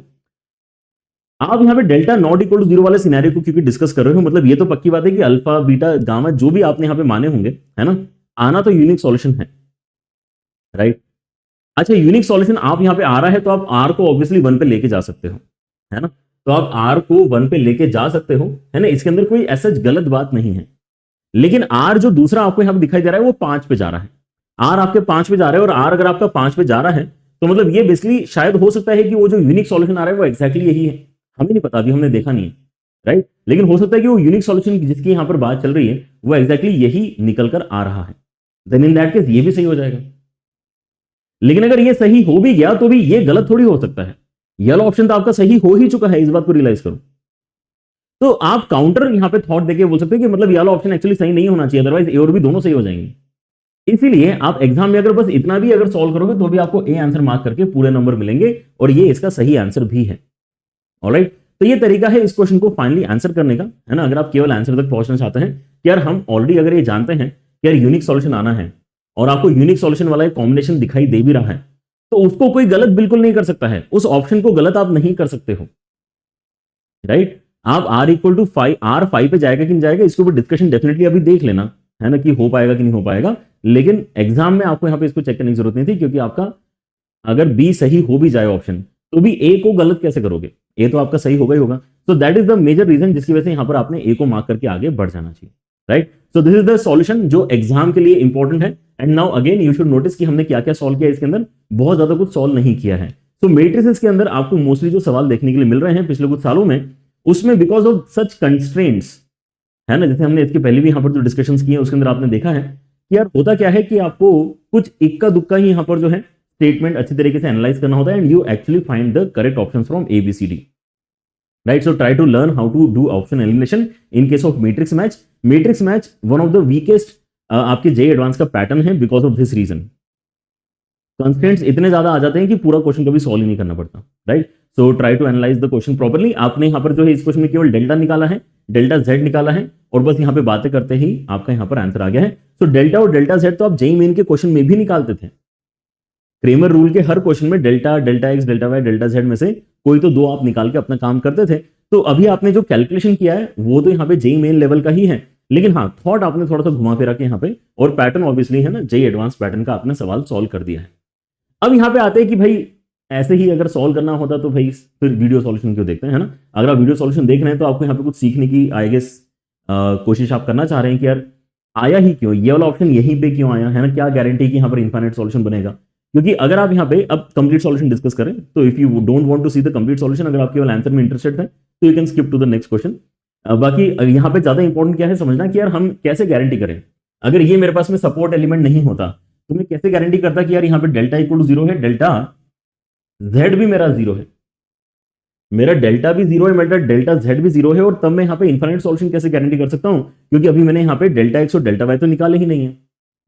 A: आप यहां पे डेल्टा नॉट इक्वल टू 0 वाले सिनेरियो को क्योंकि डिस्कस कर रहे हो, मतलब ये तो पक्की बात है कि अल्फा बीटा गामा जो भी आपने यहां पे माने होंगे, है ना, आना तो यूनिक सॉल्यूशन है, राइट। अच्छा, यूनिक सॉल्यूशन आप यहां पे आ रहा है तो आप आर को ऑब्वियसली 1 पे लेके जा सकते हो, है ना। तो आप आर को 1 पे लेके जा सकते हो, है ना, इसके अंदर कोई ऐसा गलत बात नहीं है। लेकिन आर जो दूसरा आपको यहां पे दिखाई दे रहा है वो 5 पे जा रहा है। आर आपके 5 पे जा रहा है, और आर अगर आपका 5 पे जा रहा है तो मतलब ये बेसिकली शायद हो सकता है कि वो जो यूनिक सॉल्यूशन आ रहा है वो एक्जैक्टली यही है। हमें नहीं पता, अभी हमने देखा नहीं है, राइट। लेकिन हो सकता है कि वो यूनिक सॉल्यूशन जिसकी यहां पर बात चल रही है वो एक्जैक्टली यही निकल कर आ रहा है। देन इन दैट केस ये भी सही हो जाएगा। लेकिन अगर ये सही हो भी गया तो भी ये गलत थोड़ी हो सकता है। ये वाला ऑप्शन तो आपका सही हो ही चुका है, इस बात को रियलाइज करो। तो आप काउंटर यहां पे थॉट देके बोल सकते हैं कि मतलब ये वाला ऑप्शन एक्चुअली सही नहीं होना चाहिए, अदरवाइज ए और बी दोनों सही हो जाएंगे। इसीलिए आप एग्जाम में अगर बस इतना भी अगर सॉल्व करोगे तो भी आपको ए आंसर मार्क करके पूरे नंबर मिलेंगे, और ये इसका सही आंसर भी है। ऑलराइट, तो ये तरीका है इस क्वेश्चन को फाइनली आंसर करने का, है ना। अगर आप केवल आंसर तक पहुंचना चाहते हैं कि यार हम ऑलरेडी अगर ये जानते हैं कि यार यूनिक सॉल्यूशन आना है, और आपको यूनिक सॉल्यूशन वाला एक कॉम्बिनेशन दिखाई दे भी रहा है, तो उसको कोई गलत बिल्कुल नहीं कर सकता है, उस ऑप्शन को गलत आप नहीं कर सकते हो, राइट। आप आर इक्वल टू 5, आर 5 पे जाएगा कि नहीं जाएगा इसके ऊपर डिस्कशन डेफिनेटली अभी देख लेना, है ना, कि हो पाएगा कि नहीं हो पाएगा। लेकिन एग्जाम में आपको यहां पे इसको चेक करने की जरूरत नहीं थी, क्योंकि आपका अगर बी सही हो भी जाए ऑप्शन, तो भी ए को गलत कैसे करोगे, ए तो आपका सही होगा ही होगा। तो that is the major reason जिसकी वजह से यहां पर आपने ए को मार्क करके आगे बढ़ जाना चाहिए, right. So this is the solution जो एग्जाम के लिए इंपॉर्टेंट है। And now again you should notice कि हमने क्या क्या सॉल्व किया, इसके अंदर बहुत ज्यादा कुछ सॉल्व नहीं किया है। तो मेट्रिसेस के अंदर आपको मोस्टली जो सवाल देखने के लिए मिल रहे हैं पिछले कुछ सालों में, उसमें बिकॉज ऑफ सच कंस्ट्रेंट्स, है ना, जैसे हमने इसके पहले भी यहां पर जो डिस्कशंस किए उसके अंदर आपने देखा है कि यार होता क्या है कि आपको कुछ इक्का दुक्का ही यहां पर जो है स्टेटमेंट अच्छी तरीके से एनालाइज करना होता है, and you actually find the correct options from A B C D, right. So try to learn how to do option elimination in case of matrix match. Matrix match one of the weakest आपके जेईई एडवांस का पैटर्न है, because of this reason constraints इतने ज्यादा आ जाते हैं कि पूरा क्वेश्चन कभी सॉल्व ही नहीं करना पड़ता, right. So try to analyse the question properly. आपने यहां पर जो है इस क्वेश्चन में केवल डेल्टा निकाला है, डेल्टा जेड निकाला है, और बस यहां पे बातें करते ही आपका यहां पर आंसर आ गया है। सो डेल्टा और डेल्टा जेड तो आप जेईई मेन के क्वेश्चन में भी निकालते थे। क्रेमर रूल के हर क्वेश्चन में delta, delta x, delta y, delta z में से कोई तो दो आप निकाल के अपना काम करते थे। तो अभी आपने जो कैलकुलेशन किया है वो तो यहाँ पे जेईई मेन लेवल का ही है, लेकिन हाँ थॉट आपने थोड़ा सा घुमा फिरा के यहाँ पे, और पैटर्न ऑब्वियसली है ना जेईई एडवांस पैटर्न का आपने सवाल सॉल्व कर दिया है। अब यहाँ पे आते हैं कि भाई ऐसे ही अगर सॉल्व करना होता तो भाई फिर वीडियो सॉल्यूशन क्यों देखते हैं, है ना। अगर आप वीडियो सॉल्यूशन देख रहे हैं तो आपको यहाँ पे कुछ सीखने की आई गेस कोशिश आप करना चाह रहे हैं कि यार आया ही क्यों, ये वाला ऑप्शन यहीं पे क्यों आया, है ना, क्या गारंटी कि यहाँ पर इनफाइनाइट सॉल्यूशन बनेगा। क्योंकि अगर आप यहाँ पे अब कंप्लीट सॉल्यूशन डिस्कस करें तो if you don't want to see the complete solution, अगर आप केवल आंसर में इंटरेस्टेड है तो you can skip to the next question. बाकी यहाँ पे ज्यादा इंपॉर्टेंट क्या है समझना कि यार हम कैसे गारंटी करें, अगर ये मेरे पास में सपोर्ट एलिमेंट नहीं होता तो मैं कैसे गारंटी करता कि यार यहाँ पे डेल्टा इक्वल टू 0 है, डेल्टा जेड भी मेरा 0 है, मेरा डेल्टा भी 0 है, मेरा डेल्टा जेड भी 0 है, और तब मैं यहाँ पे इनफाइनाइट सॉल्यूशन कैसे गारंटी कर सकता हूँ, क्योंकि अभी मैंने यहाँ पे डेल्टा एक्स और डेल्टा वाई तो निकाले ही नहीं है,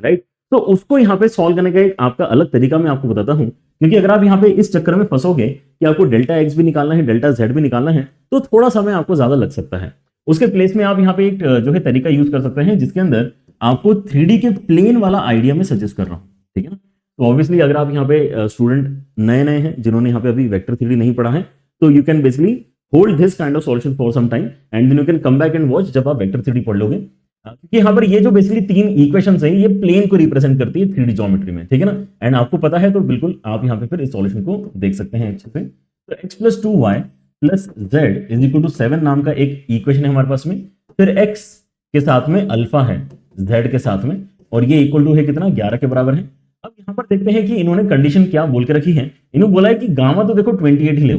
A: राइट। तो उसको यहाँ पे सॉल्व करने का एक आपका अलग तरीका मैं आपको बताता हूं, क्योंकि अगर आप यहाँ पे इस चक्कर में फंसोगे कि आपको डेल्टा एक्स भी निकालना है, डेल्टा जेड भी निकालना है, तो थोड़ा समय आपको ज्यादा लग सकता है। उसके प्लेस में आप यहाँ पे एक जो है तरीका यूज कर सकते हैं, जिसके अंदर आपको 3D के प्लेन वाला आइडिया में सजेस्ट कर रहा हूँ, ठीक है ना। तो ऑब्वियसली अगर आप यहाँ पे स्टूडेंट नए नए हैं जिन्होंने यहाँ पे अभी वेक्टर 3D नहीं पढ़ा है, तो you can basically hold this kind of solution for some time and then you can come back and watch जब आप वेक्टर 3D पढ़ लोगे। क्योंकि यहाँ पर ये जो बेसिकली 3 इक्वेशंस हैं ये प्लेन को रिप्रेजेंट करती है 3D ज्योमेट्री में, ठीक है ना। एंड आपको पता है तो बिल्कुल आप यहाँ पे फिर इस सॉल्यूशन को देख सकते हैं अच्छे से। तो x + 2y + z = 7 नाम का एक इक्वेशन है हमारे पास में, फिर x के साथ में अल्फा है z के साथ में, और ये इक्वल टू है कितना 11 के बराबर है। अब यहाँ पर देखते हैं कि इन्होंने कंडीशन क्या बोल के रखी है। इन्होंने बोला है कि गामा तो देखो 28 ही लो,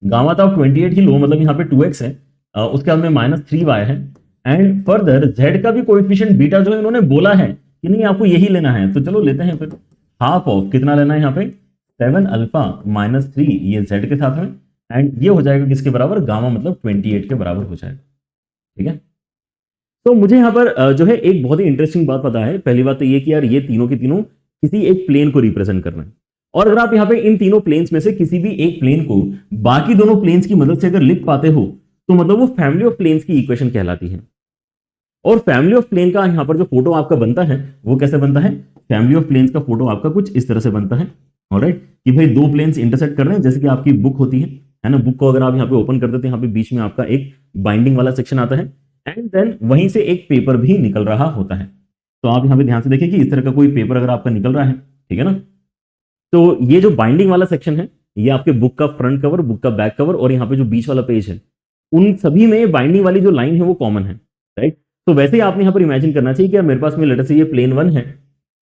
A: गामा तो 28 ही लो, मतलब यहाँ पे 2x है, उसके बाद में -3y है, एंड फर्दर z का भी कोएफिशिएंट बीटा जो है इन्होंने बोला है कि नहीं आपको यही लेना है, तो चलो लेते हैं फिर। हाफ ऑफ कितना लेना है यहाँ पे 7 अल्फा -3 ये z के साथ में, एंड ये हो जाएगा किसके बराबर, गामा मतलब 28 के बराबर हो जाएगा, ठीक है। तो मुझे यहाँ पर जो है एक बहुत ही इंटरेस्टिंग बात पता है। पहली बात तो ये कि यार ये तीनों के तीनों किसी एक प्लेन को रिप्रेजेंट कर रहे हैं, और अगर आप यहाँ पे इन तीनों प्लेन्स में से किसी भी एक प्लेन को बाकी दोनों प्लेन्स की मदद से अगर लिख पाते हो तो मतलब वो फैमिली ऑफ प्लेन्स की इक्वेशन कहलाती है। और फैमिली ऑफ प्लेन का यहाँ पर जो फोटो आपका बनता है वो कैसे बनता है? फैमिली ऑफ प्लेन्स का फोटो आपका कुछ इस तरह से बनता है। ऑलराइट, कि भाई दो प्लेन्स इंटरसेक्ट कर रहे हैं, जैसे कि आपकी बुक होती है ना। बुक को अगर आप यहाँ पे ओपन कर देते हैं, यहाँ पे बीच में आपका एक बाइंडिंग वाला सेक्शन आता है, एंड देन वहीं से एक पेपर भी निकल रहा होता है। तो आप यहाँ पे ध्यान से देखिए कि इस तरह का कोई पेपर अगर आपका निकल रहा है, ठीक है ना, तो ये जो बाइंडिंग वाला सेक्शन है ये आपके बुक का फ्रंट कवर, बुक का बैक कवर, और यहाँ पे जो बीच वाला पेज है, उन सभी में बाइंडिंग वाली जो लाइन है वो कॉमन है, राइट। तो वैसे ही आपने यहाँ पर इमेजिन करना चाहिए कि यार मेरे पास में लेटर से ये प्लेन 1 है,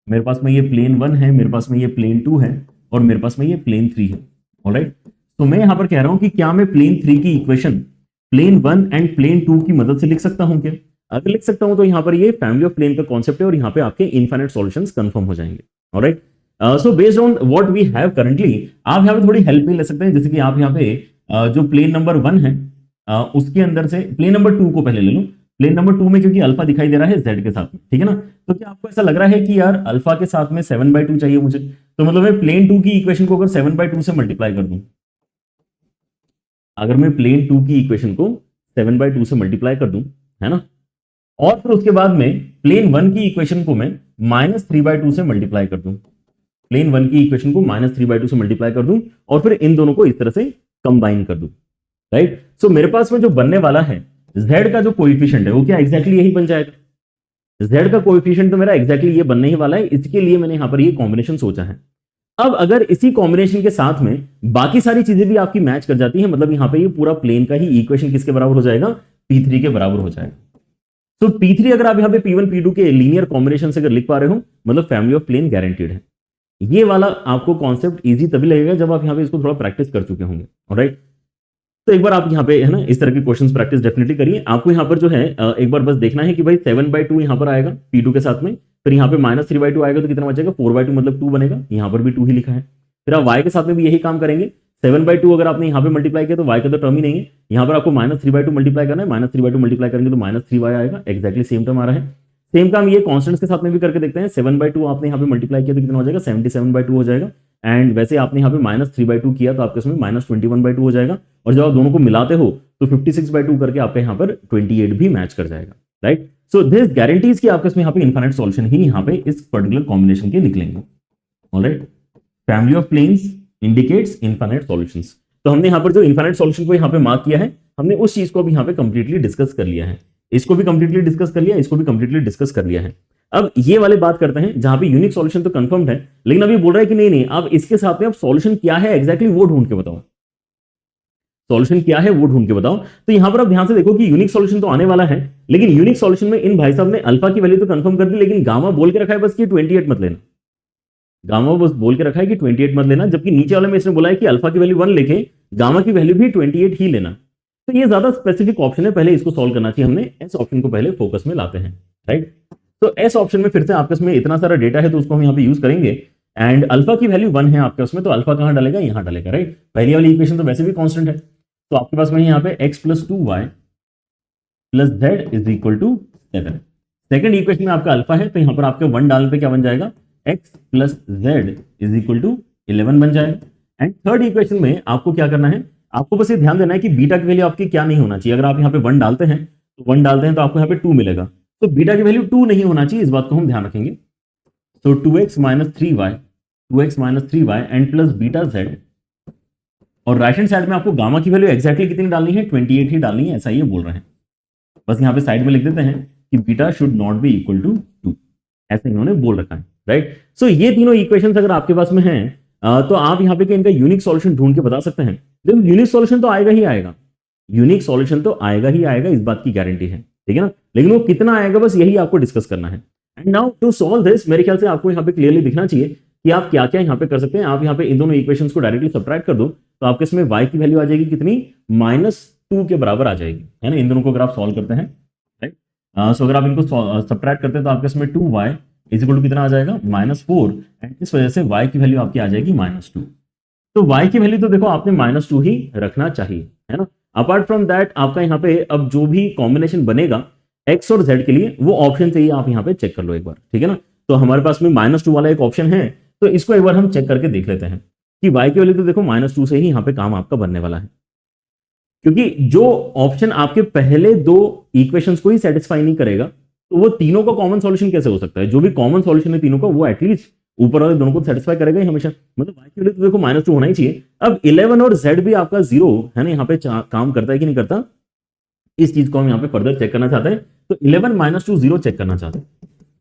A: मेरे पास में ये प्लेन 1 है, मेरे पास में ये प्लेन 2 है, और मेरे पास में ये प्लेन 3 है। ऑलराइट, तो मैं यहाँ पर कह रहा हूं कि क्या मैं प्लेन 3 की इक्वेशन प्लेन 1 एंड प्लेन 2 की मदद से लिख सकता हूं क्या? अगर लिख सकता हूं तो यहाँ पर ये फैमिली ऑफ प्लेन का कॉन्सेप्ट है, और यहाँ पे आपके इनफाइनाइट सॉल्यूशंस कंफर्म हो जाएंगे। Alright, so based on what we have currently, आप यहाँ पे थोड़ी हेल्प भी ले सकते हैं। जैसे कि आप यहाँ पे जो प्लेन नंबर 1 है उसके अंदर से प्लेन नंबर 2 को पहले ले लो। प्लेन नंबर 2 में क्योंकि अल्फा दिखाई दे रहा है z के साथ में, ठीक है ना, तो क्या आपको ऐसा लग रहा है कि यार अल्फा के साथ में 7/2 चाहिए मुझे? तो मतलब मैं प्लेन 2 की इक्वेशन को अगर 7/2 से मल्टीप्लाई कर दूं, अगर मैं प्लेन 2 की इक्वेशन को 7/2 से मल्टीप्लाई कर दूं, है ना, और फिर उसके बाद में प्लेन 1 की इक्वेशन को मैं -3/2 से मल्टीप्लाई कर दूं, प्लेन 1 की इक्वेशन को -3/2 से मल्टीप्लाई कर दूं, और फिर इन दोनों को इस तरह से कंबाइन कर दूं, राइट। सो मेरे पास में जो बनने वाला है z का जो कोएफिशिएंट है वो क्या एग्जैक्टली यही बन जाएगा? z का कोएफिशिएंट तो मेरा एग्जैक्टली ये बनने ही वाला है, इसके लिए मैंने यहां पर ये कॉम्बिनेशन सोचा है। अब अगर इसी कॉम्बिनेशन के साथ में बाकी सारी चीजें भी आपकी मैच कर जाती हैं, मतलब यहां पे ये पूरा प्लेन का ही इक्वेशन किसके बराबर हो जाएगा? P3 के बराबर हो जाएगा। तो P3 अगर आप यहां पे P1 P2 के लीनियर कॉम्बिनेशन से अगर लिख पा रहे हो, मतलब फैमिली ऑफ प्लेन गारंटीड है। ये वाला आपको कॉन्सेप्ट इजी तभी लगेगा जब आप यहां पे इसको थोड़ा प्रैक्टिस कर चुके होंगे। ऑलराइट, तो एक बार आप यहाँ पे है ना इस तरह के क्वेश्चंस प्रैक्टिस डेफिनेटली करिए। आपको यहाँ पर जो है एक बार बस देखना है कि भाई 7/2 यहाँ पर आएगा P2 के साथ में, फिर यहाँ पे -3/2 आएगा तो कितना बचेगा? 4/2 मतलब 2 बनेगा, यहाँ पर भी 2 ही लिखा है। फिर आप y के साथ में भी यही काम करेंगे। 7/2 अगर आपने यहाँ पे मल्टीप्लाई किया तो y का तो टर्म ही नहीं है, यहाँ पर आपको -3/2 मल्टीप्लाई करना है, -3/2 मल्टीप्लाई करेंगे तो -3y आएगा, एक्जैक्टली सेम टर्म आ रहा है। सेम काम ये कॉन्स्टेंट्स के साथ में भी करके देखते हैं। 7/2 आपने यहाँ पे मल्टीप्लाई किया तो कितना हो जाएगा? 77/2 हो जाएगा। एंड वैसे आपने यहाँ पे -3/2 किया तो आपके इसमें -21/2 हो जाएगा, और जब आप दोनों को मिलाते हो तो 56/2 करके आपके यहाँ पर 28 भी मैच कर जाएगा, राइट। सो दिस गारंटीज कि आपके इसमें यहाँ पे इनफाइनाइट सॉल्यूशन ही यहाँ पे इस पर्टिकुलर कॉम्बिनेशन के निकलेंगे। Alright, family of planes indicates infinite solutions. तो हमने यहाँ पर जो इनफाइनाइट सॉल्यूशन को यहाँ पे मार्क किया है, हमने उस चीज को भी यहाँ पे कंप्लीटली डिस्कस कर लिया है। इसको भी कंप्लीटली डिस्कस कर लिया, इसको भी कंप्लीटली डिस्कस कर लिया है। अब ये वाले बात करते हैं जहां पे यूनिक सॉल्यूशन तो कंफर्म्ड है, लेकिन अभी बोल रहा है कि नहीं नहीं, अब इसके साथ में अब सॉल्यूशन क्या है एग्जैक्टली वो ढूंढ के बताओ। सॉल्यूशन क्या है वो ढूंढ के बताओ। तो यहां पर आप ध्यान से देखो कि यूनिक सॉल्यूशन तो आने वाला है, लेकिन यूनिक सॉल्यूशन में इन भाई साहब ने अल्फा की वैल्यू तो कंफर्म कर दी, लेकिन गामा बोल के रखा है बस कि 28 मत लेना। गामा बस बोल के रखा है कि 28 मत लेना, जबकि नीचे वाले में इसने बोला है कि अल्फा की वैल्यू 1 लेके गामा की वैल्यू भी 28 ही लेना। तो ये ज्यादा स्पेसिफिक ऑप्शन है, पहले इसको सॉल्व करना चाहिए हमने। एस ऑप्शन को पहले फोकस में लाते हैं, राइट। तो एस ऑप्शन में फिर से आपके इसमें इतना सारा डेटा है तो उसको हम यहाँ पे यूज करेंगे। एंड अल्फा की वैल्यू 1 है आपके उसमें, तो अल्फा कहां डालेगा? यहां डालेगा, राइट। पहली वाली इक्वेशन तो वैसे भी कांस्टेंट है, तो आपके पास में यहाँ पे x + 2y + z = 7। Second equation में आपका अल्फा है, तो यहाँ पर आपके 1 डालने पे क्या बन जाएगा? x + z = 11 बन जाएगा। एंड थर्ड इक्वेशन में आपको क्या करना है? आपको बस ये ध्यान देना है कि बीटा की वैल्यू आपकी क्या नहीं होना चाहिए। अगर आप यहाँ पे 1 डालते हैं तो आपको यहाँ पे 2 मिलेगा, तो बीटा की वैल्यू 2 नहीं होना चाहिए, इस बात को हम ध्यान रखेंगे। तो 2x - 3y and plus beta z, और राइट हैंड साइड में आपको गामा की वैल्यू एक्जैक्टली कितनी डालनी है? 28 ही डालनी है, ऐसा ये बोल रहे हैं। बस यहाँ पे साइड में लिख देते हैं कि beta should not be equal to 2, ऐसे इन्होंने बोल रखा है, राइट। सो ये तीनों इक्वेशंस अगर आपके पास में हैं तो आप यहाँ पे इनका यूनिक सॉल्यूशन ढूंढ के बता सकते हैं। देखो यूनिक सॉल्यूशन तो आएगा ही आएगा, यूनिक सॉल्यूशन तो आएगा ही आएगा, इस बात की गारंटी है, ठीक है ना। लेकिन वो कितना आएगा बस यही आपको डिस्कस करना है। And now to solve this, मेरे ख्याल से आपको यहाँ पे क्लियरली दिखना चाहिए कि आप क्या क्या यहाँ पे कर सकते हैं। आप यहाँ पे इन दोनों इक्वेशंस को डायरेक्टली सब्ट्रैक्ट कर दो तो आपके इसमें y की वैल्यू आ जाएगी कितनी? -2 के बराबर आ जाएगी, है ना। इन दोनों को अगर आप सॉल्व करते हैं, राइट, सो अगर आप इनको सब्ट्रैक्ट करते हैं तो आपके इसमें 2y = कितना आ जाएगा? -4। एंड इस वजह से y की वैल्यू आपकी आ जाएगी -2। तो y की वैल्यू तो देखो आपने -2 ही रखना चाहिए, है ना। अपार्ट फ्रॉम दैट आपका यहाँ पे अब जो भी कॉम्बिनेशन बनेगा एक्स और जेड के लिए वो ऑप्शन चाहिए, आप यहाँ पे चेक कर लो एक बार, ठीक है ना। तो हमारे पास में -2 वाला एक ऑप्शन है, तो इसको एक बार हम चेक करके देख लेते हैं कि y की वैल्यू तो देखो -2 से ही यहाँ पे काम आपका बनने वाला है, क्योंकि जो ऑप्शन आपके पहले दो इक्वेशंस को ही सेटिस्फाई नहीं करेगा तो वो तीनों का कॉमन सॉल्यूशन कैसे हो सकता है। जो भी कॉमन सॉल्यूशन है तीनों का वो एटलीस्ट ऊपर वाले दोनों को सेटिस्फाई करेगा ही हमेशा, मतलब y की वैल्यू तो देखो -2 होना ही चाहिए। अब 11 और z भी आपका 0 है ना, यहाँ पे काम करता है कि नहीं करता, इस चीज को हम यहाँ पे फर्दर चेक करना चाहते हैं। तो 11 - 2 0 चेक करना चाहते हैं।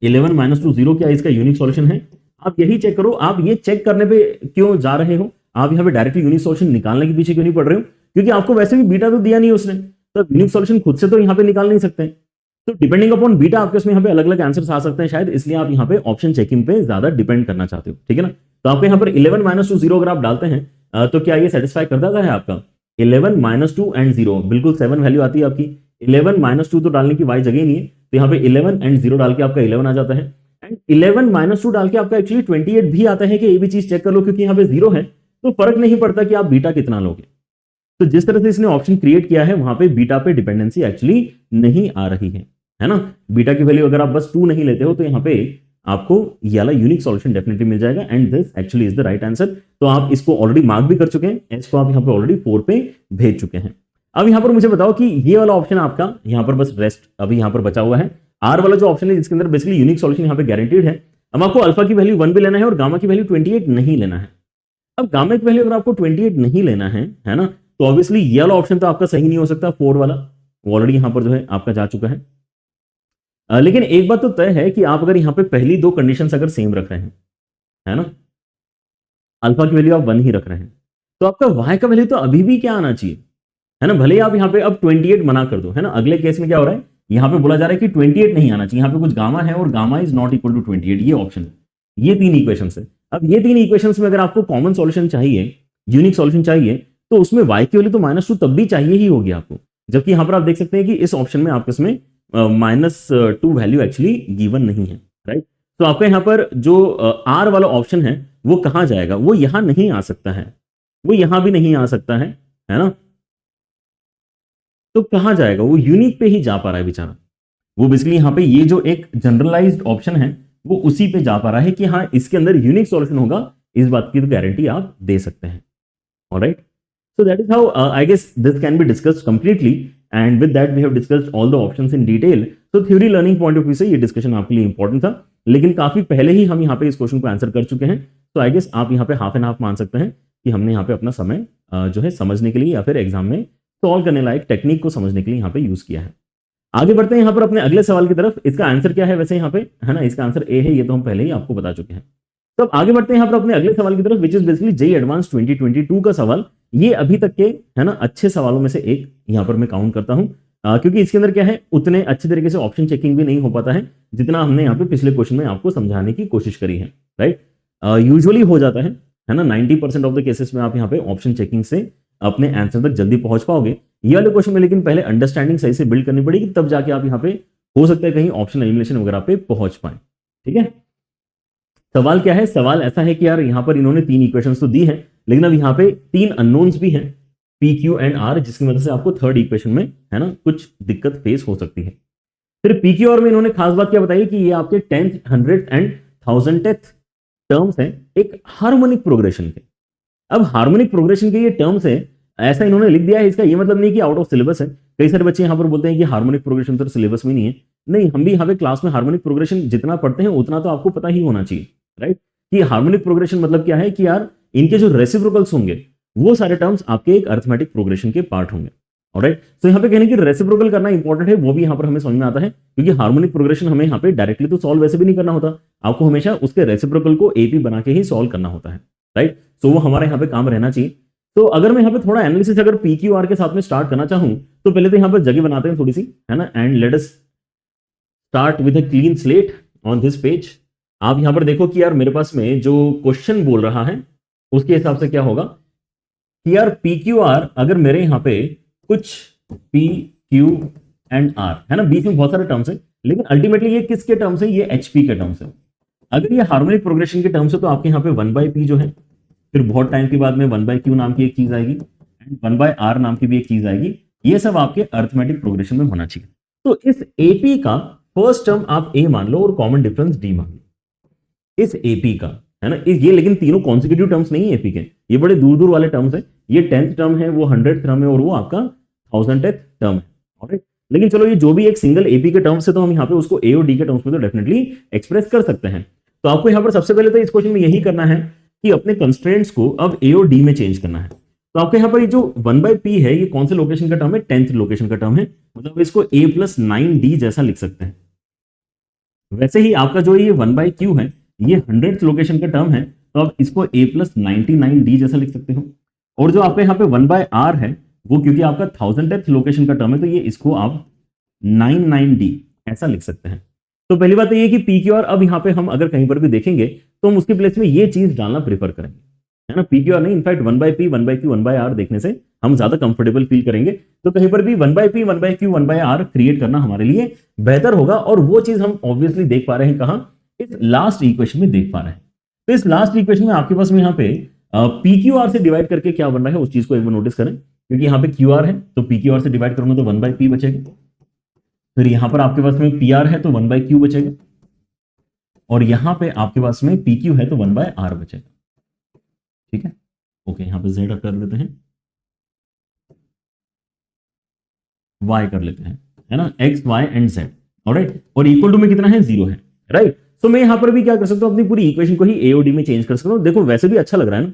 A: 11 - 2 0 क्या इसका यूनिक सॉल्यूशन है, आप यही चेक करो। आप ये चेक करने पे क्यों जा रहे हो, आप यहाँ पे डायरेक्टली यूनिक सॉल्यूशन निकालने के पीछे क्यों नहीं पड़ रहे हो, क्योंकि आपको वैसे भी बीटा तो दिया नहीं उसने, तो यूनिक सॉल्यूशन खुद से तो यहाँ पे निकाल नहीं सकते। तो डिपेंडिंग अपॉन बीटा आपके उसमें यहाँ पे अलग अलग आंसर्स आ सकते हैं शायद, इसलिए आप यहाँ पे ऑप्शन चेकिंग पे ज्यादा डिपेंड करना चाहते हो, ठीक है ना। तो आपको यहाँ पर 11 - 2 0 अगर आप डालते हैं तो क्या ये सेटिस्फाई कर देता है आपका 11 - 2 एंड 0, बिल्कुल 7 वैल्यू आती है आपकी। 11 - 2 तो डालने की वाई जगह नहीं है, तो यहाँ पे 11 एंड 0 डाल के आपका 11 आ जाता है। एंड 11 - 2 डाल के आपका एक्चुअली 28 भी आता है कि ये भी चीज चेक कर लो, क्योंकि यहाँ पे 0 है तो फर्क नहीं पड़ता कि आप बीटा कितना लोगे। तो जिस तरह से इसने ऑप्शन क्रिएट किया है वहां पे बीटा पे डिपेंडेंसी एक्चुअली नहीं आ रही है ना। बीटा की वैल्यू अगर आप बस 2 नहीं लेते हो तो यहाँ पे आपको ये वाला यूनिक सॉल्यूशन डेफिनेटली मिल जाएगा, and this actually is the right answer. तो आप इसको ऑलरेडी मार्क भी कर चुके हैं, एस को आप यहाँ पे ऑलरेडी 4 पे भेज चुके हैं। अब यहाँ पर मुझे बताओ कि ये वाला ऑप्शन आपका यहाँ पर बस रेस्ट अभी यहाँ पर बचा हुआ है, आर वाला जो ऑप्शन है जिसके अंदर बेसिकली यूनिक सॉल्यूशन यहाँ पे गारंटीड है। अब आपको अल्फा की वैल्यू 1 भी लेना है और गामा की वैल्यू 28 नहीं लेना है। अब गामा की वैल्यू अगर आपको 28 नहीं लेना है ना, तो ऑब्वियसली ये वाला ऑप्शन तो आपका सही नहीं हो सकता, 4 वाला ऑलरेडी यहाँ पर जो है आपका जा चुका है। लेकिन एक बात तो तय है कि आप अगर यहाँ पे पहली दो कंडीशंस अगर सेम रख रहे हैं, है ना, अल्फा की वैल्यू आप 1 ही रख रहे हैं, तो आपका y का वैल्यू तो अभी भी क्या आना चाहिए, है ना। भले ही आप यहाँ पे अब 28 मना कर दो, है ना। अगले केस में क्या हो रहा है, यहाँ पे बोला जा रहा है कि 28 नहीं आना चाहिए, यहाँ पे कुछ गामा है और gamma is not equal to 28, ये ऑप्शन है। ये 3 इक्वेशन है। अब ये 3 इक्वेशन में अगर आपको कॉमन सॉल्यूशन चाहिए, यूनिक सॉल्यूशन चाहिए, तो उसमें y की वैल्यू तो -2 तब भी चाहिए ही होगी आपको। जबकि यहाँ पर आप देख सकते हैं कि इस ऑप्शन में आपके इसमें -2 वैल्यू एक्चुअली गिवन नहीं है, राइट। तो आपका यहाँ पर जो r वाला ऑप्शन है वो कहाँ जाएगा, वो यहां नहीं आ सकता है, वो यहां भी नहीं आ सकता है ना। तो कहां जाएगा, वो यूनिक पे ही जा पा रहा है बेचारा। वो बेसिकली यहाँ पे ये जो एक जनरलाइज्ड ऑप्शन है वो उसी पे जा पा रहा है कि हाँ इसके अंदर यूनिक सॉल्यूशन होगा, इस बात की तो गारंटी आप दे सकते हैं। Alright, so that is how I guess this can be discussed completely, and with that we have discussed all the options in detail. So theory learning point of view से ये डिस्कशन आपके लिए इंपॉर्टेंट था, लेकिन काफी पहले ही हम यहाँ पे इस क्वेश्चन को आंसर कर चुके हैं। तो आई गेस आप यहाँ पे हाफ एंड हाफ मान सकते हैं कि हमने यहाँ पे अपना समय जो है समझने के लिए या फिर एग्जाम में सॉल्व करने लायक टेक्निक को समझने के लिए यहाँ पे यूज किया है। आगे बढ़ते हैं यहाँ पर अपने अगले सवाल की तरफ। इसका आंसर क्या है वैसे यहाँ पे, है ना, इसका आंसर ए है, ये तो हम पहले ही आपको बता चुके हैं। तो अब आगे बढ़ते हैं यहाँ पर अपने अगले सवाल की तरफ, which is basically JEE advance 2022 का सवाल। ये अभी तक के, है ना, अच्छे सवालों में से एक यहाँ पर मैं काउंट करता हूँ, क्योंकि इसके अंदर क्या है, उतने अच्छे तरीके से ऑप्शन चेकिंग भी नहीं हो पाता है जितना हमने यहाँ पे पिछले क्वेश्चन में आपको समझाने की कोशिश करी है, राइट। यूजुअली हो जाता है ना, 90% ऑफ द केसेस में आप यहाँ पे ऑप्शन चेकिंग से अपने आंसर तक जल्दी पहुंच पाओगे। ये वाले क्वेश्चन में लेकिन पहले अंडरस्टैंडिंग सही से बिल्ड करनी पड़ेगी, तब जाके आप यहाँ पे हो सकता है कहीं ऑप्शन एलिमिनेशन वगैरह पे पहुंच पाए, ठीक है। सवाल क्या है, सवाल ऐसा है कि यार यहाँ पर इन्होंने 3 इक्वेशंस तो दी है, लेकिन अब यहाँ पे 3 अननोन्स भी हैं, पी क्यू एंड आर, जिसकी वजह से आपको थर्ड इक्वेशन में, है ना, कुछ दिक्कत फेस हो सकती है। फिर पी क्यू आर में इन्होंने खास बात क्या बताई कि ये आपके 10th, 100th and 1000th terms हैं एक हार्मोनिक प्रोग्रेशन के। अब हार्मोनिक प्रोग्रेशन के ये टर्म्स है, ऐसा इन्होंने लिख दिया है, इसका ये मतलब नहीं कि आउट ऑफ सिलेबस है। कई सारे बच्चे यहाँ पर बोलते हैं कि हार्मोनिक प्रोग्रेशन तो सिलेबस में नहीं है। नहीं, हम भी यहाँ पे क्लास में हार्मोनिक प्रोग्रेशन जितना पढ़ते हैं उतना तो आपको पता ही होना चाहिए, राइट। कि हार्मोनिक प्रोग्रेशन मतलब क्या है कि यार इनके जो रेसिप्रोकल्स होंगे वो सारे टर्म्स आपके एक अरिथमेटिक प्रोग्रेशन के पार्ट होंगे, ऑलराइट। तो यहाँ पे कहने की रेसिप्रोकल करना इंपॉर्टेंट है, वो भी यहाँ पर हमें समझ में आता है, क्योंकि हार्मोनिक प्रोग्रेशन हमें यहाँ पे डायरेक्टली तो सॉल्व वैसे भी नहीं करना होता, आपको हमेशा उसके रेसिप्रोकल को एपी बना के ही सॉल्व करना होता है, राइट। तो वो हमारे यहाँ पे काम रहना चाहिए। तो अगर मैं यहाँ पे थोड़ा एनालिसिस अगर पी क्यू आर के साथ में स्टार्ट करना चाहूँ तो पहले तो यहाँ पर जगह बनाते हैं थोड़ी सी, है ना, and let us start with a clean slate on this page. आप यहाँ पर देखो कि यार मेरे पास में जो क्वेश्चन बोल रहा है उसके हिसाब से क्या होगा कि यार पी क्यू आर, अगर मेरे यहाँ पे कुछ पी क्यू एंड आर, है ना, बीच में बहुत सारे टर्म्स है, लेकिन अल्टीमेटली ये किसके टर्म्स है, ये एचपी के टर्म्स है। अगर ये हार्मोनिक प्रोग्रेशन के टर्म्स है तो आपके यहाँ पे 1/p जो है, फिर बहुत टाइम के बाद में 1/q नाम की एक चीज आएगी एंड 1/r नाम की भी एक चीज आएगी। ये सब आपके अरिथमेटिक प्रोग्रेशन में होना चाहिए, तो इस एपी का फर्स्ट टर्म आप ए मान लो और कॉमन डिफरेंस डी मान लो, इस एपी का, है ना। ये लेकिन तीनों कॉन्सिक्यूटिव टर्म्स नहीं है एपी के, ये बड़े दूर दूर वाले टर्म्स है। ये 10th टर्म है, वो 100th टर्म है, और वो आपका 1000th टर्म है। ऑलराइट, लेकिन चलो ये जो भी एक सिंगल एपी के टर्म्स है तो हम यहाँ पे उसको ए और डी के टर्म्स में तो डेफिनेटली एक्सप्रेस कर सकते हैं। तो आपको यहाँ पर सबसे पहले तो इस क्वेश्चन में यही करना है कि अपने कंस्ट्रेंट्स को अब ए और डी में चेंज करना है। तो आपको यहाँ पर ये जो 1/p है, ये कौन से लोकेशन का टर्म है? 10th लोकेशन का टर्म है, मतलब इसको a + 9d जैसा लिख सकते हैं। वैसे ही आपका जो ये 1/q है, ये 100th लोकेशन का टर्म है, तो आप इसको a + 99d जैसा लिख सकते हो। और जो आपके यहाँ पे 1/r है, वो क्योंकि आपका 1000th लोकेशन का टर्म है, तो ये इसको आप 99d ऐसा लिख सकते हैं। तो पहली बात तो ये कि पी क्यू आर अब यहाँ पे हम अगर कहीं पर भी देखेंगे तो हम उसके प्लेस में ये चीज डालना प्रेफर करेंगे, है ना। पी क्यू आर नहीं, इनफैक्ट 1/p 1/q 1/r देखने से हम ज्यादा कंफर्टेबल फील करेंगे। तो कहीं पर भी 1/p 1/q 1/r क्रिएट करना हमारे लिए बेहतर होगा। और वो चीज हम ऑब्वियसली देख पा रहे हैं कहां? इस लास्ट इक्वेशन में देख पा रहे हैं। तो इस लास्ट इक्वेशन में आपके पास में यहाँ पे पी क्यू आर से डिवाइड करके क्या बन रहा है उस चीज को एक बार नोटिस करें, क्योंकि यहाँ पे क्यू आर है तो पी क्यू आर से डिवाइड करूंगा तो 1/p बचेगा। फिर यहां पर आपके पास में पी आर है तो 1/q बचेगा, और यहां पे आपके पास में पी क्यू है तो 1/r बचेगा। ठीक है, ओके, यहां पे z कर लेते हैं, y कर लेते हैं, है ना, x y and z। Alright, और इक्वल टू में कितना है? 0 है, राइट। तो मैं यहां पर भी क्या कर सकता हूं, अपनी पूरी इक्वेशन को ही ए और डी में चेंज कर सकता हूं। देखो वैसे भी अच्छा लग रहा है ना।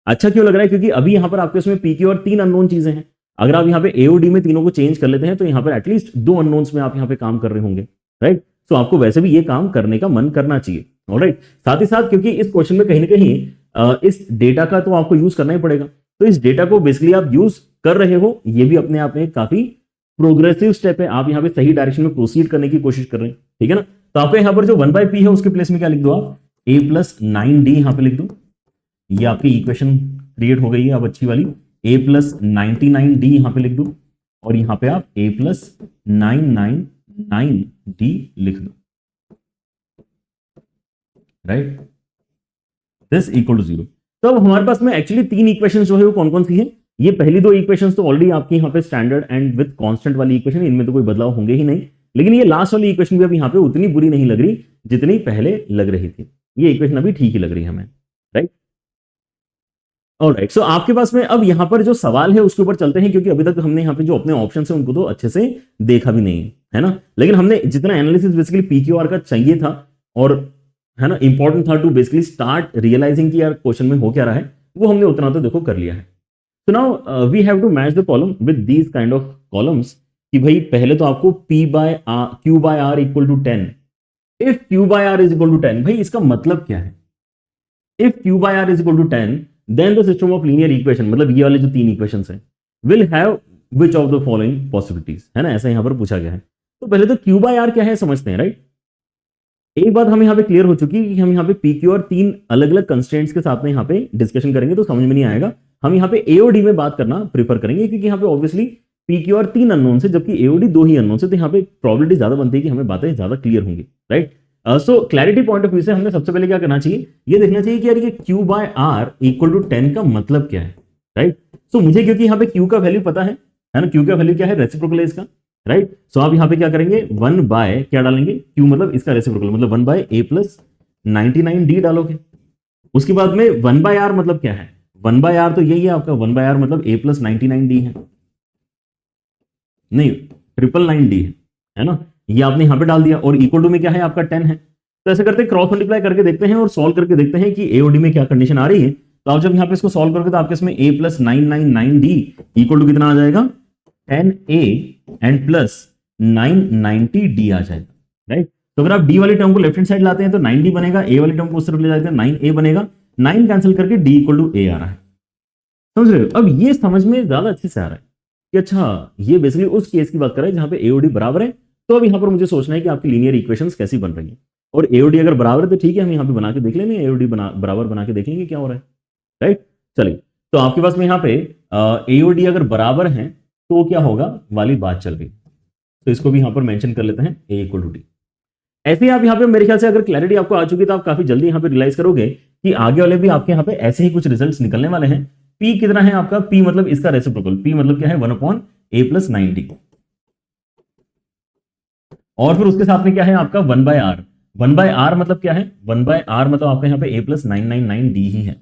A: अच्छा क्यों लग रहा है? क्योंकि अभी यहां पर आपके उसमें पी क्यू और 3 अननोन चीजें हैं। अगर आप यहाँ पे ए और डी में तीनों को चेंज कर लेते हैं तो यहाँ पर एटलीस्ट 2 अननोन्स में आप यहाँ पे काम कर रहे होंगे, राइट। तो आपको वैसे भी ये काम करने का मन करना चाहिए। ऑलराइट, साथ ही साथ क्योंकि इस क्वेश्चन में कहीं ना कहीं इस डेटा का तो आपको यूज करना ही पड़ेगा, तो इस डेटा को बेसिकली आप यूज कर रहे हो, ये भी अपने आप में काफी प्रोग्रेसिव स्टेप है। आप यहाँ पे सही डायरेक्शन में प्रोसीड करने की कोशिश कर रहे हैं, ठीक है ना। तो आपको यहाँ पर जो 1/p है उसके प्लेस में क्या लिख दो आप? a + 9d यहाँ पे लिख दो। ये आपकी इक्वेशन क्रिएट हो गई है अब अच्छी वाली। a + 99d यहाँ पे लिख दो, और यहाँ पे आप a + 999d लिख दो, राइट। This equal to 0। तो अब हमारे पास में एक्चुअली 3 इक्वेशंस जो है वो कौन कौन सी है? ये पहली 2 इक्वेशंस तो ऑलरेडी आपकी यहाँ पे स्टैंडर्ड एंड विद कांस्टेंट वाली इक्वेशन, इनमें तो कोई बदलाव होंगे ही नहीं। लेकिन ये लास्ट वाली इक्वेशन भी अब यहाँ पे उतनी बुरी नहीं लग रही जितनी पहले लग रही थी। ये इक्वेशन अभी ठीक ही लग रही है हमें, राइट। ऑलराइट, सो आपके पास में अब यहाँ पर जो सवाल है उसके ऊपर चलते हैं, क्योंकि अभी तक हमने यहाँ पे जो अपने ऑप्शन है उनको तो अच्छे से देखा भी नहीं है ना। लेकिन हमने जितना analysis basically P Q R का चाहिए था, और है ना इंपॉर्टेंट था टू बेसिकली स्टार्ट रियलाइजिंग कि यार क्वेश्चन में हो क्या रहा है, वो हमने उतना तो देखो कर लिया है। So now we have to match the column with these kind of columns, कि भाई पहले तो आपको Q/R equal to 10। If Q/R is equal to 10, भाई इसका मतलब क्या है? If Q/R is equal to 10 then the system of linear equation, मतलब ये वाले जो 3 इक्वेशंस हैं, will have which of the following possibilities, है ना, ऐसा यहां पर पूछा गया है। तो पहले तो Q/R क्या है समझते हैं, राइट। एक बात हमें यहाँ पे क्लियर हो चुकी है कि हम यहाँ पे पी क्यू और 3 अलग अलग कंस्ट्रेंट्स के साथ में यहाँ पे डिस्कशन करेंगे तो समझ में नहीं आएगा। हम यहाँ पे ए और डी में बात करना प्रीफर करेंगे, क्योंकि यहाँ पे ऑब्वियसली पी क्यू और 3 अननोन से, जबकि ए और डी 2 ही अननोन से, तो यहाँ पे प्रोबेबिलिटी ज्यादा बनती है कि हमें बातें ज्यादा क्लियर होंगी, right. So clarity point of view से हमने सबसे पहले क्या करना चाहिए, ये देखना चाहिए कि यार ये Q/R इक्वल टू 10 का मतलब क्या है, राइट। सो मुझे क्योंकि यहाँ पे Q का वैल्यू पता है ना, Q का वैल्यू क्या है? रेसिप्रोकल है इसका, राइट। सो आप यहाँ पे क्या करेंगे? 1 बाय क्या डालेंगे? Q मतलब इसका रेसिप्रोकल, मतलब 1 बाय a + 99d डालोगे। उसके बाद में 1/R मतलब क्या है? 1/R तो यही है आपका, 1/R मतलब a + 99d है, नहीं 999d है ना। ये आपने यहां पे डाल दिया, और इक्वल टू में क्या है आपका 10 है। तो ऐसे करते क्रॉस मल्टीप्लाई करके देखते हैं और सॉल्व करके देखते हैं कि ए और डी में क्या कंडीशन आ रही है। तो आप जब यहाँ पे इसको सॉल्व करोगे तो आपके इसमें a + 999d इक्वल टू कितना आ जाएगा? 10a एंड प्लस 990d आ जाएगा, राइट। तो अगर आप d वाली टर्म को लेफ्ट हैंड साइड लाते हैं तो 9d बनेगा, a वाली टर्म को उस तरफ ले जाते हैं 9a बनेगा, 9 कैंसिल करके d इक्वल टू a आ रहा है, समझ रहे हो। अब ये समझ में ज्यादा अच्छे से आ रहा है कि अच्छा ये बेसिकली उस केस की बात कर रहा है जहां पे ए और डी बराबर है। तो अब यहां पर मुझे सोचना है कि आपकी लीनियर इक्वेशंस कैसी बन रही है, और ए और डी अगर बराबर है तो ठीक है, हम यहां पे बना के देख लेंगे, ए और डी बराबर बना के देख लेंगे क्या हो रहा है, राइट। चलिए, तो आपके पास में यहाँ पे ए और डी अगर बराबर हैं तो क्या होगा वाली बात चल रही। तो इसको भी यहां पर मेंशन कर लेते हैं, ए इक्वल टू डी। ऐसे ही आप यहाँ पे मेरे ख्याल से अगर क्लैरिटी आपको आ चुकी तो आप काफी जल्दी यहाँ पे रियलाइज करोगे कि आगे वाले भी आपके यहाँ पे ऐसे ही कुछ रिजल्ट्स निकलने वाले हैं। P कितना है आपका? P मतलब इसका रेसिप्रोकल, P मतलब क्या है? 1/a + 90, और फिर उसके साथ में क्या है आपका 1/r। 1/r मतलब क्या है, 1/r मतलब आपका यहाँ पे a प्लस 999d ही है,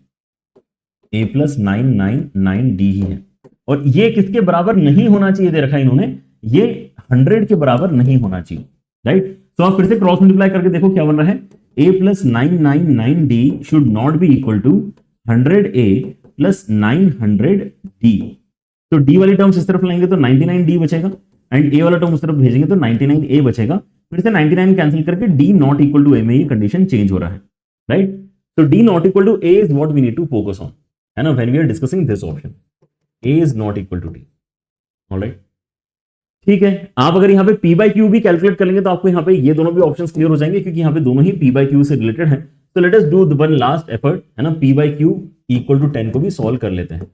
A: a प्लस 999d ही है। और ये किसके बराबर नहीं होना चाहिए दे रखा है इन्होंने, ये 100 के बराबर नहीं होना चाहिए, राइट। तो आप फिर से क्रॉस मल्टीप्लाई करके देखो क्या बन रहा है, a plus 999d should not be equal to 100a plus 900d। तो d वाली टर्म्स इस तरफ लाएंगे तो 99d बचेगा, एंड a वाला टर्म उस तरफ भेजेंगे तो 99a बचेगा। फिर से 99 कैंसिल करके d not equal to a में ये कंडीशन चेंज हो रहा है, राइट। तो d not equal to a is what we need to focus on, है ना, when we are discussing this option, a is not equal to d। Alright, ठीक है। आप अगर यहाँ पे p बाई क्यू भी कैलकुलेट कर लेंगे तो आपको यहाँ पे ये दोनों भी ऑप्शंस क्लियर हो जाएंगे, क्योंकि यहाँ पे दोनों ही p बाई क्यू से रिलेटेड है। तो let us do one last effort, है ना, p by q equal to 10 को भी सॉल्व कर लेते हैं।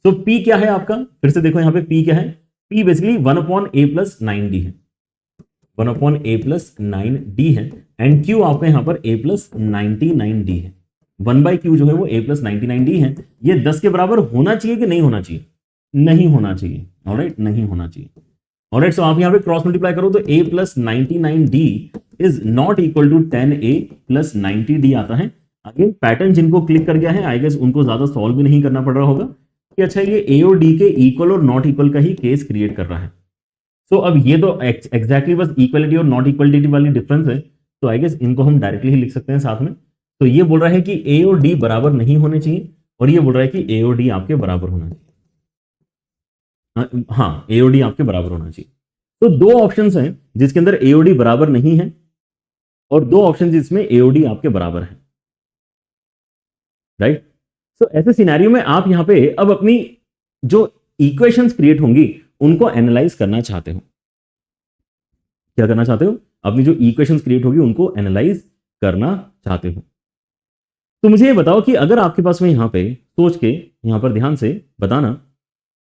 A: तो p क्या है आपका, फिर से देखो यहाँ पे p क्या है, p basically 1/a plus 9d है, 1/a प्लस 9d है, एंड q आपका यहाँ पर a प्लस 99d है। 1/q जो है वो a प्लस 99d है। ये 10 के बराबर होना चाहिए कि नहीं होना चाहिए, नहीं होना चाहिए, ऑलराइट, नहीं होना चाहिए। ऑलराइट, सो आप यहाँ पे क्रॉस मल्टीप्लाई करो तो a plus 99d is not equal to 10a plus 90d आता है। अगेन पैटर्न जिनको क्लिक कर गया है आई गेस उनको ज्यादा सॉल्व भी नहीं करना पड़ रहा होगा कि अच्छा ये a और d के इक्वल और नॉट इक्वल का ही केस क्रिएट कर रहा है। सो अब ये तो एग्जैक्टली बस इक्वलिटी और नॉट इक्वलिटी वाली डिफरेंस है, तो आई गेस इनको हम डायरेक्टली ही लिख सकते हैं साथ में। तो ये बोल रहा है कि a और d बराबर नहीं होने चाहिए, और ये बोल रहा है कि a और d आपके बराबर होना चाहिए, हाँ a और d आपके बराबर होना चाहिए। तो दो ऑप्शंस हैं जिसके अंदर a और d बराबर नहीं है, और दो ऑप्शन जिसमें a और d आपके बराबर है, राइट। तो ऐसे सिनेरियो में आप यहां पे अब अपनी जो इक्वेशंस क्रिएट होंगी उनको एनालाइज करना चाहते हो। क्या करना चाहते हो, अपनी जो इक्वेशंस क्रिएट होगी उनको एनालाइज करना चाहते हो। तो मुझे ये बताओ कि अगर आपके पास में यहां पे सोच के यहां पर ध्यान से बताना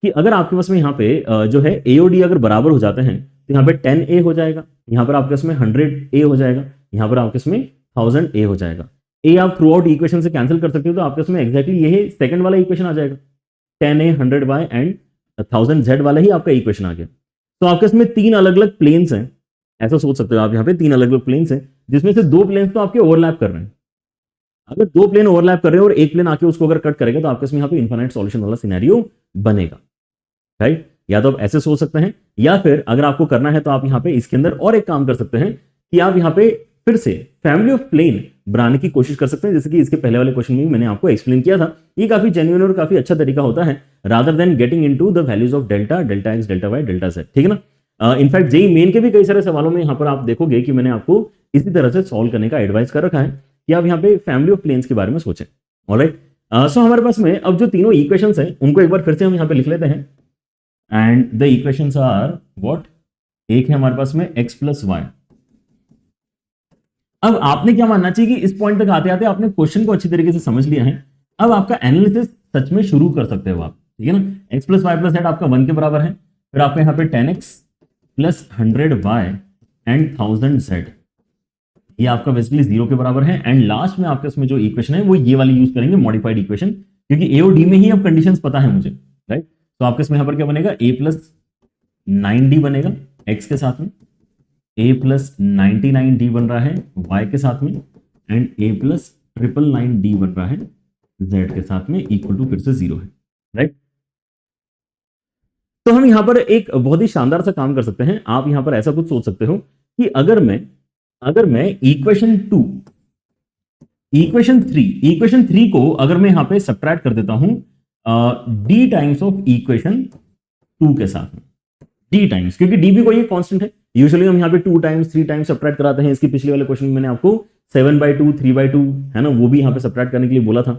A: कि अगर आपके पास में यहाँ पे जो है a और d अगर बराबर हो जाते हैं तो यहाँ पे 10a हो जाएगा, यहाँ पर आपके इसमें 100a हो जाएगा, यहाँ पर आपके इसमें 1000a हो जाएगा। a आप थ्रू आउट इक्वेशन से कैंसिल कर सकते हो, तो आपके इसमें एग्जैक्टली यही सेकंड वाला इक्वेशन आ जाएगा, 10a 100y एंड 1000z वाला ही आपका इक्वेशन आ गया। तो आपके इसमें तीन अलग अलग प्लेन्स हैं, ऐसा सोच सकते हो आप, यहाँ पे तीन अलग अलग प्लेन्स हैं जिसमें से दो प्लेन्स तो आपके ओवरलैप कर रहे हैं। अगर दो प्लेन ओवरलैप कर रहे हैं और एक प्लेन आके उसको अगर कट करेगा तो आपके इसमें यहाँ पे इनफाइनाइट सॉल्यूशन वाला सिनेरियो बनेगा, राइट। या तो आप ऐसे सोच सकते हैं, या फिर अगर आपको करना है तो आप यहाँ पे इसके अंदर और एक काम कर सकते हैं कि आप यहाँ पे फिर से फैमिली ऑफ प्लेन बनाने की कोशिश कर सकते हैं, जैसे कि इसके पहले वाले क्वेश्चन में मैंने आपको एक्सप्लेन किया था। ये काफी जेन्युइन और काफी अच्छा तरीका होता है, rather than getting into the values of delta, delta x, delta y, delta z, ठीक है ना। इनफैक्ट जेईई मेन के भी कई सारे सवालों में यहाँ पर आप देखोगे कि मैंने आपको इसी तरह से सॉल्व करने का एडवाइस कर रखा है कि आप यहाँ पे फैमिली ऑफ प्लेन्स के बारे में सोचें, ऑलराइट। सो हमारे पास में अब जो तीनों इक्वेशंस हैं उनको एक बार फिर से हम यहाँ पे लिख लेते हैं, and the equations are what, एक है हमारे पास में x प्लस वाई। अब आपने क्या मानना चाहिए कि इस पॉइंट तक आते आते आपने क्वेश्चन को अच्छी तरीके से समझ लिया है, अब आपका एनालिसिस सच में शुरू कर सकते हो आप, ठीक है ना। x plus y plus z आपका 1 के बराबर है, फिर आपका यहाँ पे 10x plus 100y and 1000z, ये आपका बेसिकली 0 के बराबर है, एंड लास्ट में आपके इसमें जो इक्वेशन है वो ये वाली यूज करेंगे, मॉडिफाइड इक्वेशन, क्योंकि a और d में ही अब कंडीशंस पता है मुझे, राइट। तो आपके इसमें यहाँ पर क्या बनेगा, a प्लस 9d बनेगा x के साथ में, a प्लस 99d बन रहा है y के साथ में, एंड a प्लस 999d बन रहा है z के साथ में, इक्वल टू फिर से 0 है, राइट। तो हम यहां पर एक बहुत ही शानदार सा काम कर सकते हैं। आप यहां पर ऐसा कुछ सोच सकते हो कि अगर मैं इक्वेशन 2, इक्वेशन 3 को अगर मैं यहां पे सब्ट्रैक्ट कर देता हूं d टाइम्स ऑफ इक्वेशन 2 के साथ में, d टाइम्स, क्योंकि d भी कोई एक कांस्टेंट है, यूजुअली हम यहां पे 2 टाइम्स 3 टाइम्स सब्ट्रैक्ट कराते हैं। इसके पिछले वाले क्वेश्चन में मैंने आपको 7/2 3/2 है ना, वो भी यहां पे सब्ट्रैक्ट करने के लिए बोला था।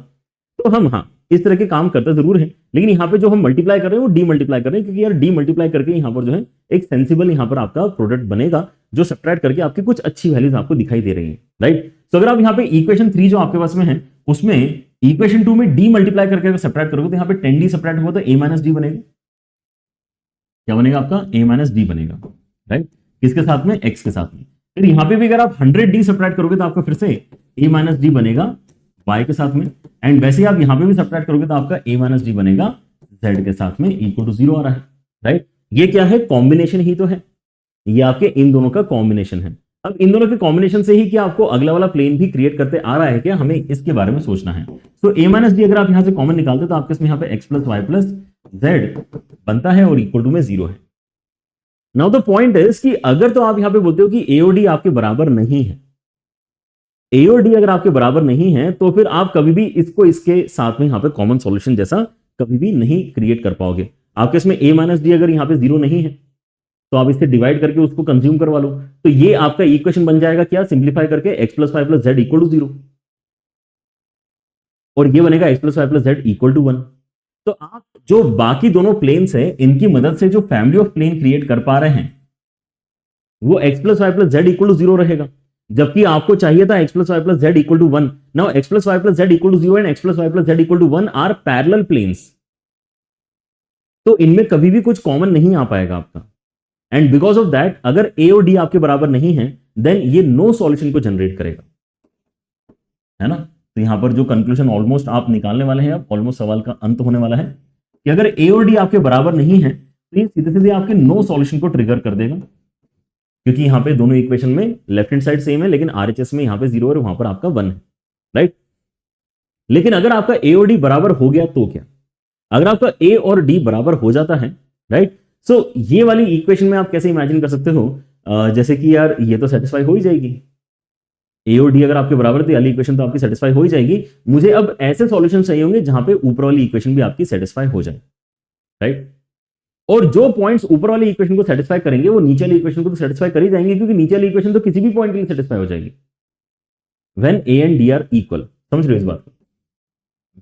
A: तो हम हाँ इस तरह के काम करते जरूर है, लेकिन यहाँ पे जो हम मल्टीप्लाई कर रहे हैं वो डी मल्टीप्लाई कर रहे हैं, क्योंकि यार डी मल्टीप्लाई करके यहाँ पर जो है एक सेंसिबल यहाँ पर आपका प्रोडक्ट बनेगा जो सब्ट्रैक्ट करके आपकी कुछ अच्छी वैल्यूज आपको दिखाई दे रही है, राइट। तो अगर आप यहाँ पे इक्वेशन 3 जो आपके पास में है उसमें इक्वेशन 2 में डी मल्टीप्लाई करके अगर सब्ट्रैक्ट करोगे तो यहाँ पे 10d सब्ट्रैक्ट होगा तो a माइनस डी बनेगा, क्या बनेगा आपका a माइनस डी बनेगा, राइट। किसके साथ में, x के साथ में। फिर यहाँ पे भी अगर आप 100d सब्ट्रैक्ट करोगे तो आपका फिर से a माइनस डी बनेगा y के साथ में, एंड वैसे ही आप यहां पे भी सब्ट्रैक्ट करोगे तो आपका a माइनस डी बनेगा z के साथ में, इक्वल टू 0 आ रहा है, राइट। ये क्या है, कॉम्बिनेशन ही तो है, ये आपके इन दोनों का कॉम्बिनेशन है। अब इन दोनों के कॉम्बिनेशन से ही क्या आपको अगला वाला प्लेन भी क्रिएट करते आ रहा है क्या, हमें इसके बारे में सोचना है। तो a माइनस डी अगर आप यहां से कॉमन निकालते तो आपके इसमें यहाँ पे x plus y plus z बनता है और इक्वल टू में 0 है। नाउ द पॉइंट इज कि अगर तो आप यहां पे बोलते हो कि a और d आपके बराबर नहीं है, a और d अगर आपके बराबर नहीं है तो फिर आप कभी भी इसको इसके साथ में यहां पे कॉमन सॉल्यूशन जैसा कभी भी नहीं क्रिएट कर पाओगे। आपके इसमें a माइनस डी अगर यहां पे 0 नहीं है तो आप इससे डिवाइड करके उसको कंज्यूम करवा लो, तो ये आपका इक्वेशन बन जाएगा क्या, सिंप्लीफाई करके x plus y plus z equal to 0 और ये बनेगा x plus y plus z equal to 1। तो आप जो बाकी दोनों प्लेन्स हैं इनकी मदद से जो फैमिली ऑफ प्लेन क्रिएट कर पा रहे हैं वो x plus y plus z equal to 0 रहेगा, जबकि आपको चाहिए था x plus y plus z equal to 1। Now x plus y plus z equal to 0 and x plus y plus z equal to 1 are parallel planes, तो इनमें कभी भी कुछ कॉमन नहीं आ पाएगा आपका। एंड बिकॉज ऑफ दैट अगर a और d आपके बराबर नहीं है देन ये नो सॉल्यूशन को जनरेट करेगा, है ना। तो यहां पर जो कंक्लूजन ऑलमोस्ट आप निकालने वाले हैं, अब ऑलमोस्ट सवाल का अंत होने वाला है कि अगर a और d आपके बराबर नहीं है तो ये सीधे सीधे आपके नो सॉल्यूशन को ट्रिगर कर देगा, क्योंकि यहां पे दोनों इक्वेशन में लेफ्ट हैंड साइड सेम है लेकिन RHS में यहां पे 0 और वहां पर आपका 1 है, राइट। लेकिन अगर आपका a और d बराबर हो गया तो क्या, अगर आपका a और d बराबर हो जाता है, राइट, सो ये वाली इक्वेशन में आप कैसे इमेजिन कर सकते हो, जैसे कि यार ये तो सेटिस्फाई हो ही जाएगी, a और d अगर आपके बराबर थी वाली इक्वेशन तो आपकी सेटिस्फाई हो ही जाएगी। मुझे अब ऐसे सॉल्यूशन चाहिए होंगे जहां पे ऊपर वाली इक्वेशन भी आपकी सेटिस्फाई हो जाए, राइट। और जो पॉइंट्स ऊपर वाली इक्वेशन को सेटिस्फाई करेंगे वो नीचे वाली इक्वेशन को तो सेटिस्फाई कर ही जाएंगे, क्योंकि नीचे वाली इक्वेशन तो किसी भी पॉइंट के लिए सेटिस्फाई हो जाएगी when a and d are equal. समझ रहे हो इस बात को,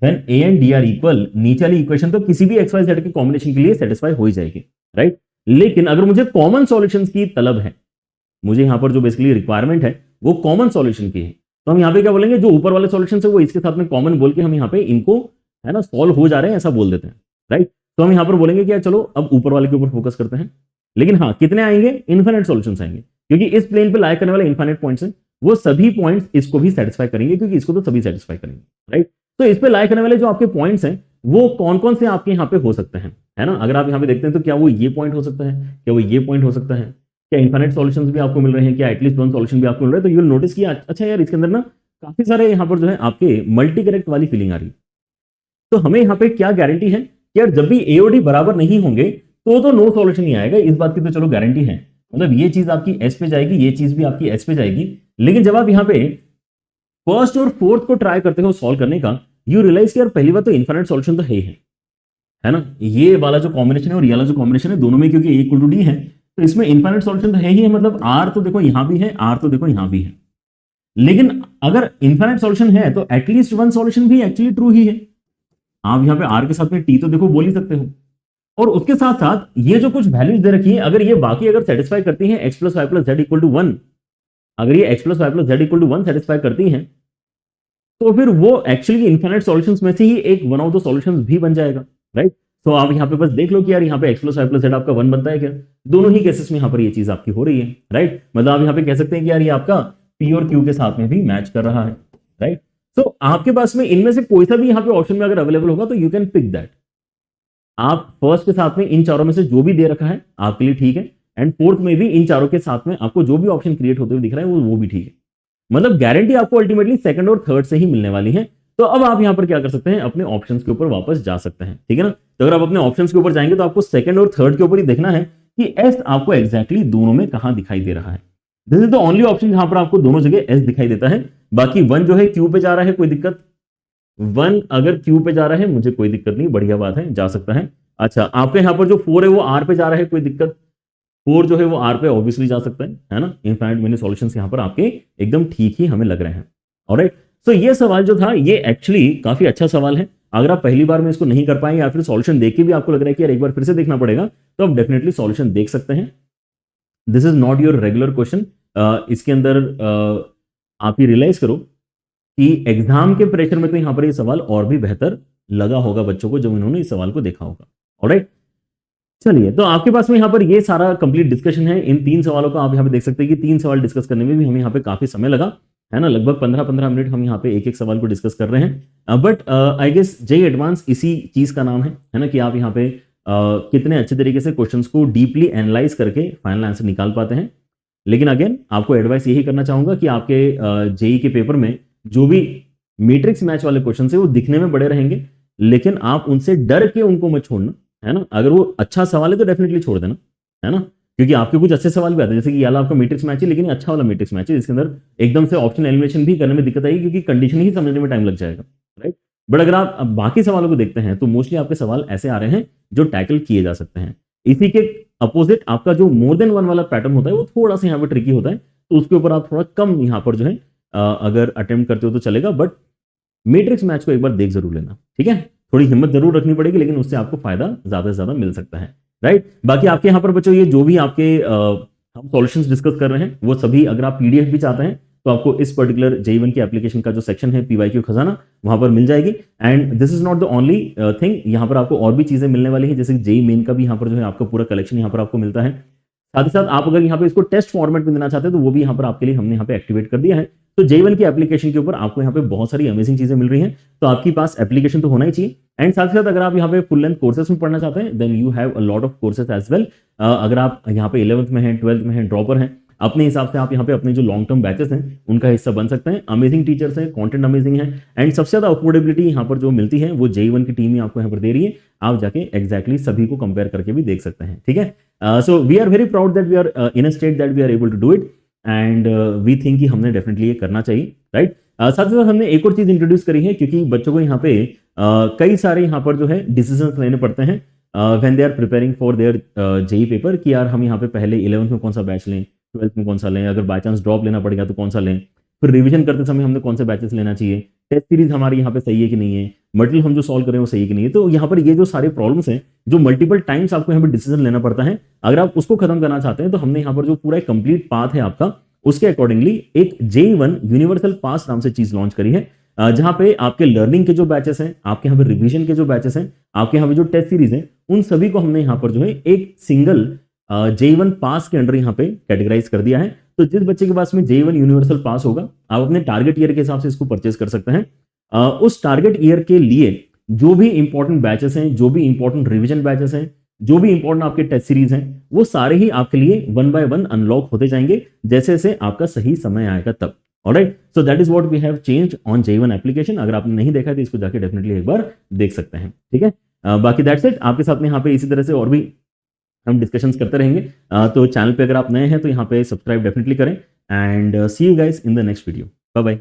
A: when a and d are equal नीचे वाली इक्वेशन तो किसी भी x y z के कॉम्बिनेशन के लिए सेटिस्फाई हो ही जाएगी, राइट। लेकिन अगर मुझे कॉमन सॉल्यूशंस की तलब है, मुझे यहां पर जो बेसिकली रिक्वायरमेंट है वो कॉमन सॉल्यूशन की है, तो हम यहां पे क्या बोलेंगे, जो ऊपर वाले सॉल्यूशन है वो इसके साथ में कॉमन बोल के हम यहां पे इनको है ना सॉल्व हो जा रहे हैं ऐसा बोल देते हैं, राइट। तो हम यहां पर बोलेंगे कि चलो अब ऊपर वाले के ऊपर फोकस करते हैं, लेकिन हाँ कितने आएंगे, इनफाइनाइट सॉल्यूशंस आएंगे, क्योंकि इस प्लेन पे लाइक करने वाले इनफाइनाइट पॉइंट्स हैं, वो सभी पॉइंट्स इसको भी सेटिस्फाई करेंगे, क्योंकि इसको तो सभी सेटिस्फाई करेंगे, राइट। तो इस पे लाइक करने वाले जो आपके पॉइंट्स हैं वो कौन कौन से आपके यहाँ पे हो सकते हैं, है ना। अगर आप यहाँ पे देखते हैं तो क्या वो ये पॉइंट हो सकता है, क्या वो ये पॉइंट हो सकता है, क्या इनफाइनाइट सॉल्यूशंस भी आपको मिल रहे हैं, क्या एटलीस्ट वन सॉल्यूशन भी आपको मिल रहा है, तो यू विल नोटिस कि अच्छा यार इसके अंदर ना काफी सारे यहाँ पर जो है आपके मल्टी करेक्ट वाली फीलिंग आ रही है। तो हमें यहाँ पे क्या गारंटी है कि यार जब भी a और d बराबर नहीं होंगे तो नो सॉल्यूशन ही आएगा, इस बात की तो चलो गारंटी है। मतलब ये चीज आपकी s पे जाएगी, ये चीज भी आपकी s पे जाएगी, लेकिन जब आप यहाँ पे फर्स्ट और फोर्थ को ट्राई करते हो सॉल्व करने का, यू रियलाइज कि यार पहली बात तो इनफाइनाइट सॉल्यूशन तो है ना। ये वाला जो कॉम्बिनेशन है और ये वाला जो कॉम्बिनेशन है दोनों में क्योंकि a इक्वल टू d है तो इसमें इनफाइनाइट सॉल्यूशन तो है ही है, मतलब r तो देखो यहां भी है, r तो देखो यहां भी है। लेकिन अगर इनफाइनाइट सॉल्यूशन है तो एटलीस्ट वन सॉल्यूशन भी एक्चुअली ट्रू ही है। आप यहाँ पे r के साथ में t तो देखो बोल ही सकते हो, और उसके साथ साथ ये जो कुछ वैल्यूज दे रखी है अगर ये बाकी अगर सेटिस्फाई करती हैं x plus y plus z equal to 1, अगर ये x plus y plus z equal to 1 satisfy करती हैं तो फिर वो एक्चुअली इनफाइनाइट सॉल्यूशंस में से ही एक वन ऑफ द सॉल्यूशंस भी बन जाएगा, राइट। तो आप यहाँ पे बस देख लो कि यार यहाँ पे x plus y plus z आपका 1 बनता है क्या, दोनों ही केसेस में यहाँ पर ये चीज आपकी हो रही है, राइट। मतलब आप यहाँ पे कह सकते हैं कि यार ये आपका p और q के साथ में भी मैच कर रहा है, राइट। तो आपके पास में इनमें से कोई सा भी यहाँ पे ऑप्शन में अगर अवेलेबल होगा तो यू कैन पिक दैट। आप फर्स्ट के साथ में इन चारों में से जो भी दे रखा है आपके लिए ठीक है, एंड फोर्थ में भी इन चारों के साथ में आपको जो भी ऑप्शन क्रिएट होते हुए दिख रहा है वो भी ठीक है। मतलब गारंटी आपको अल्टीमेटली सेकंड और थर्ड से ही मिलने वाली है। तो अब आप यहां पर क्या कर सकते हैं, अपने ऑप्शंस के ऊपर वापस जा सकते हैं, ठीक है ना। तो अगर आप अपने ऑप्शंस के ऊपर जाएंगे तो आपको सेकंड और थर्ड के ऊपर ही देखना है कि एस आपको एग्जैक्टली दोनों में कहां दिखाई दे रहा है। This is the only option जहां पर आपको दोनों जगह एस दिखाई देता है। बाकी 1 जो है क्यू पे जा रहा है, कोई दिक्कत, 1 अगर क्यू पे जा रहा है मुझे कोई दिक्कत नहीं, बढ़िया बात है, जा सकता है। अच्छा आपके यहाँ पर जो 4 है वो आर पे जा रहा है, कोई दिक्कत, 4 जो है वो आर पे ऑब्वियसली जा सकता है ना। इनफाइनाइट मेनी सॉल्यूशंस यहाँ पर आपके एकदम ठीक ही हमें लग रहे हैं, ऑलराइट। सो ये सवाल जो था ये एक्चुअली काफी अच्छा सवाल है। अगर आप पहली बार में इसको नहीं कर पाए या फिर सॉल्यूशन देख के भी आपको लग रहा है कि यार एक बार फिर से देखना पड़ेगा, तो आप डेफिनेटली सॉल्यूशन देख सकते हैं। This is not your regular question. इसके अंदर आप ये रियलाइज करो कि एग्जाम के प्रेशर में तो यहां पर ये सवाल और भी बेहतर लगा होगा बच्चों को जब इन्होंने इस सवाल को देखा होगा, ऑलराइट। चलिए, तो आपके पास में यहाँ पर ये सारा कंप्लीट डिस्कशन है। इन 3 सवालों का आप यहाँ पे देख सकते हैं कि 3 सवाल डिस्कस करने में भी हमें यहाँ पे काफी समय लगा, है ना। लगभग 15-15 मिनट हम यहाँ पे एक सवाल को डिस्कस कर रहे हैं। But I guess JEE advance इसी चीज का नाम है ना, कि आप यहाँ पे कितने अच्छे तरीके से क्वेश्चंस को डीपली एनालाइज करके फाइनल आंसर निकाल पाते हैं। लेकिन अगेन आपको एडवाइस यही करना चाहूंगा कि आपके जेई के पेपर में जो भी मैट्रिक्स मैच वाले क्वेश्चन है वो दिखने में बड़े रहेंगे, लेकिन आप उनसे डर के उनको मत छोड़ना, है ना। अगर वो अच्छा सवाल है तो डेफिनेटली छोड़ देना, है ना, क्योंकि आपके कुछ अच्छे सवाल भी आते हैं, जैसे कि ये आपका मैट्रिक्स मैच है लेकिन अच्छा वाला मैट्रिक्स मैच है, जिसके अंदर एकदम से ऑप्शन एलिमिनेशन भी करने में दिक्कत आएगी क्योंकि कंडीशन ही समझने में टाइम लग जाएगा, राइट। बट अगर आप अब बाकी सवालों को देखते हैं तो मोस्टली आपके सवाल ऐसे आ रहे हैं जो टैकल किए जा सकते हैं। इसी के अपोजिट आपका जो मोर देन वन वाला पैटर्न होता है वो थोड़ा सा यहाँ पर ट्रिकी होता है, तो उसके ऊपर आप थोड़ा कम यहाँ पर जो है अगर अटेम्प्ट करते हो तो चलेगा, बट मैट्रिक्स मैच को एक बार देख जरूर लेना, ठीक है। थोड़ी हिम्मत जरूर रखनी पड़ेगी लेकिन उससे आपको फायदा ज्यादा से ज्यादा मिल सकता है, राइट। बाकी आपके यहाँ पर बच्चों ये जो भी आपके हम सॉल्यूशंस डिस्कस कर रहे हैं वो सभी अगर आप पीडीएफ भी चाहते हैं तो आपको इस पर्टिकुलर JEE की एप्लीकेशन का जो सेक्शन है PYQ खजाना वहां पर मिल जाएगी। And this is not the only thing, यहाँ पर आपको और भी चीजें मिलने वाली है, जैसे JEE मेन का भी यहाँ पर जो है आपका पूरा कलेक्शन यहाँ पर आपको मिलता है। साथ ही साथ आप अगर यहाँ पे इसको टेस्ट फॉर्मेट में देना चाहते हैं तो वो भी यहाँ पर आपके लिए हमने यहाँ पे एक्टिवेट कर दिया है। तो JEE की एप्लीकेशन के ऊपर आपको यहाँ पे बहुत सारी अमेजिंग चीजें मिल रही हैं, तो आपके पास एप्लीकेशन तो होना ही चाहिए। एंड साथ ही साथ अगर आप यहाँ पे फुल लेंथ कोर्सेस में पढ़ना चाहते हैं then you have a lot of courses as well. अगर आप यहाँ पे 11th में हैं, 12th में हैं, ड्रॉपर हैं, अपने हिसाब से आप यहाँ पे अपने जो लॉन्ग टर्म बैचेस हैं उनका हिस्सा बन सकते हैं। अमेजिंग टीचर्स हैं, कंटेंट अमेजिंग है, एंड सबसे ज्यादा अफोर्डेबिलिटी यहाँ पर जो मिलती है वो JEE की टीम ही आपको यहाँ पर दे रही है। आप जाके एग्जैक्टली सभी को कंपेयर करके भी देख सकते हैं, ठीक है। So we are very proud that we are in a state that we are able to do it, and we think कि हमने डेफिनेटली ये करना चाहिए, राइट। साथ ही साथ हमने एक और चीज इंट्रोड्यूस करी है, क्योंकि बच्चों को यहाँ पे कई सारे यहाँ पर जो है डिसीजन लेने पड़ते हैं when they are preparing for their JEE paper, कि यार हम यहाँ पे पहले 11th में कौन सा बैच लें, 12th में कौन सा लें, अगर बाय चांस ड्रॉप लेना पड़ेगा तो कौन सा लें, फिर रिवीजन करते समय हमने कौन से बैचेस लेना चाहिए, टेस्ट सीरीज हमारी यहाँ पे सही है कि नहीं है, मटेरियल हम जो सॉल्व करें वो सही है कि नहीं है। तो यहाँ पर ये जो सारे प्रॉब्लम्स हैं जो मल्टीपल टाइम्स आपको यहाँ पर डिसीजन लेना पड़ता है, अगर आप उसको खत्म करना चाहते हैं तो हमने यहाँ पर जो पूरा कंप्लीट पाथ है आपका उसके अकॉर्डिंगली एक JEE यूनिवर्सल पास नाम से चीज लॉन्च करी है, जहां पे आपके लर्निंग के जो बैचेस हैं, आपके यहाँ पे रिवीजन के जो बैचेस हैं, आपके यहाँ पे जो टेस्ट सीरीज हैं, उन सभी को हमने यहाँ पर जो है एक सिंगल JEE पास के अंडर यहाँ पे कैटेगराइज कर दिया है। तो जिस बच्चे के पास में JEE यूनिवर्सल पास होगा आप अपने टारगेट ईयर के हिसाब से इसको परचेज कर सकते हैं। उस टारगेट ईयर के लिए जो भी इंपॉर्टेंट बैचेस हैं, जो भी इंपॉर्टेंट रिवीजन बैचेस हैं, जो भी इंपॉर्टेंट आपके टेस्ट सीरीज हैं, वो सारे ही आपके लिए 1 by 1 अनलॉक होते जाएंगे जैसे जैसे आपका सही समय आएगा तब। Alright, so that is what we have changed on JEE application. अगर आपने नहीं देखा है तो इसको जाके डेफिनेटली एक बार देख सकते हैं, ठीक है। बाकी दैट्स इट, आपके साथ में यहाँ पे इसी तरह से और भी हम डिस्कशंस करते रहेंगे। तो चैनल पे अगर आप नए हैं तो यहाँ पे सब्सक्राइब डेफिनेटली करें, and see you guys in the next video. Bye bye.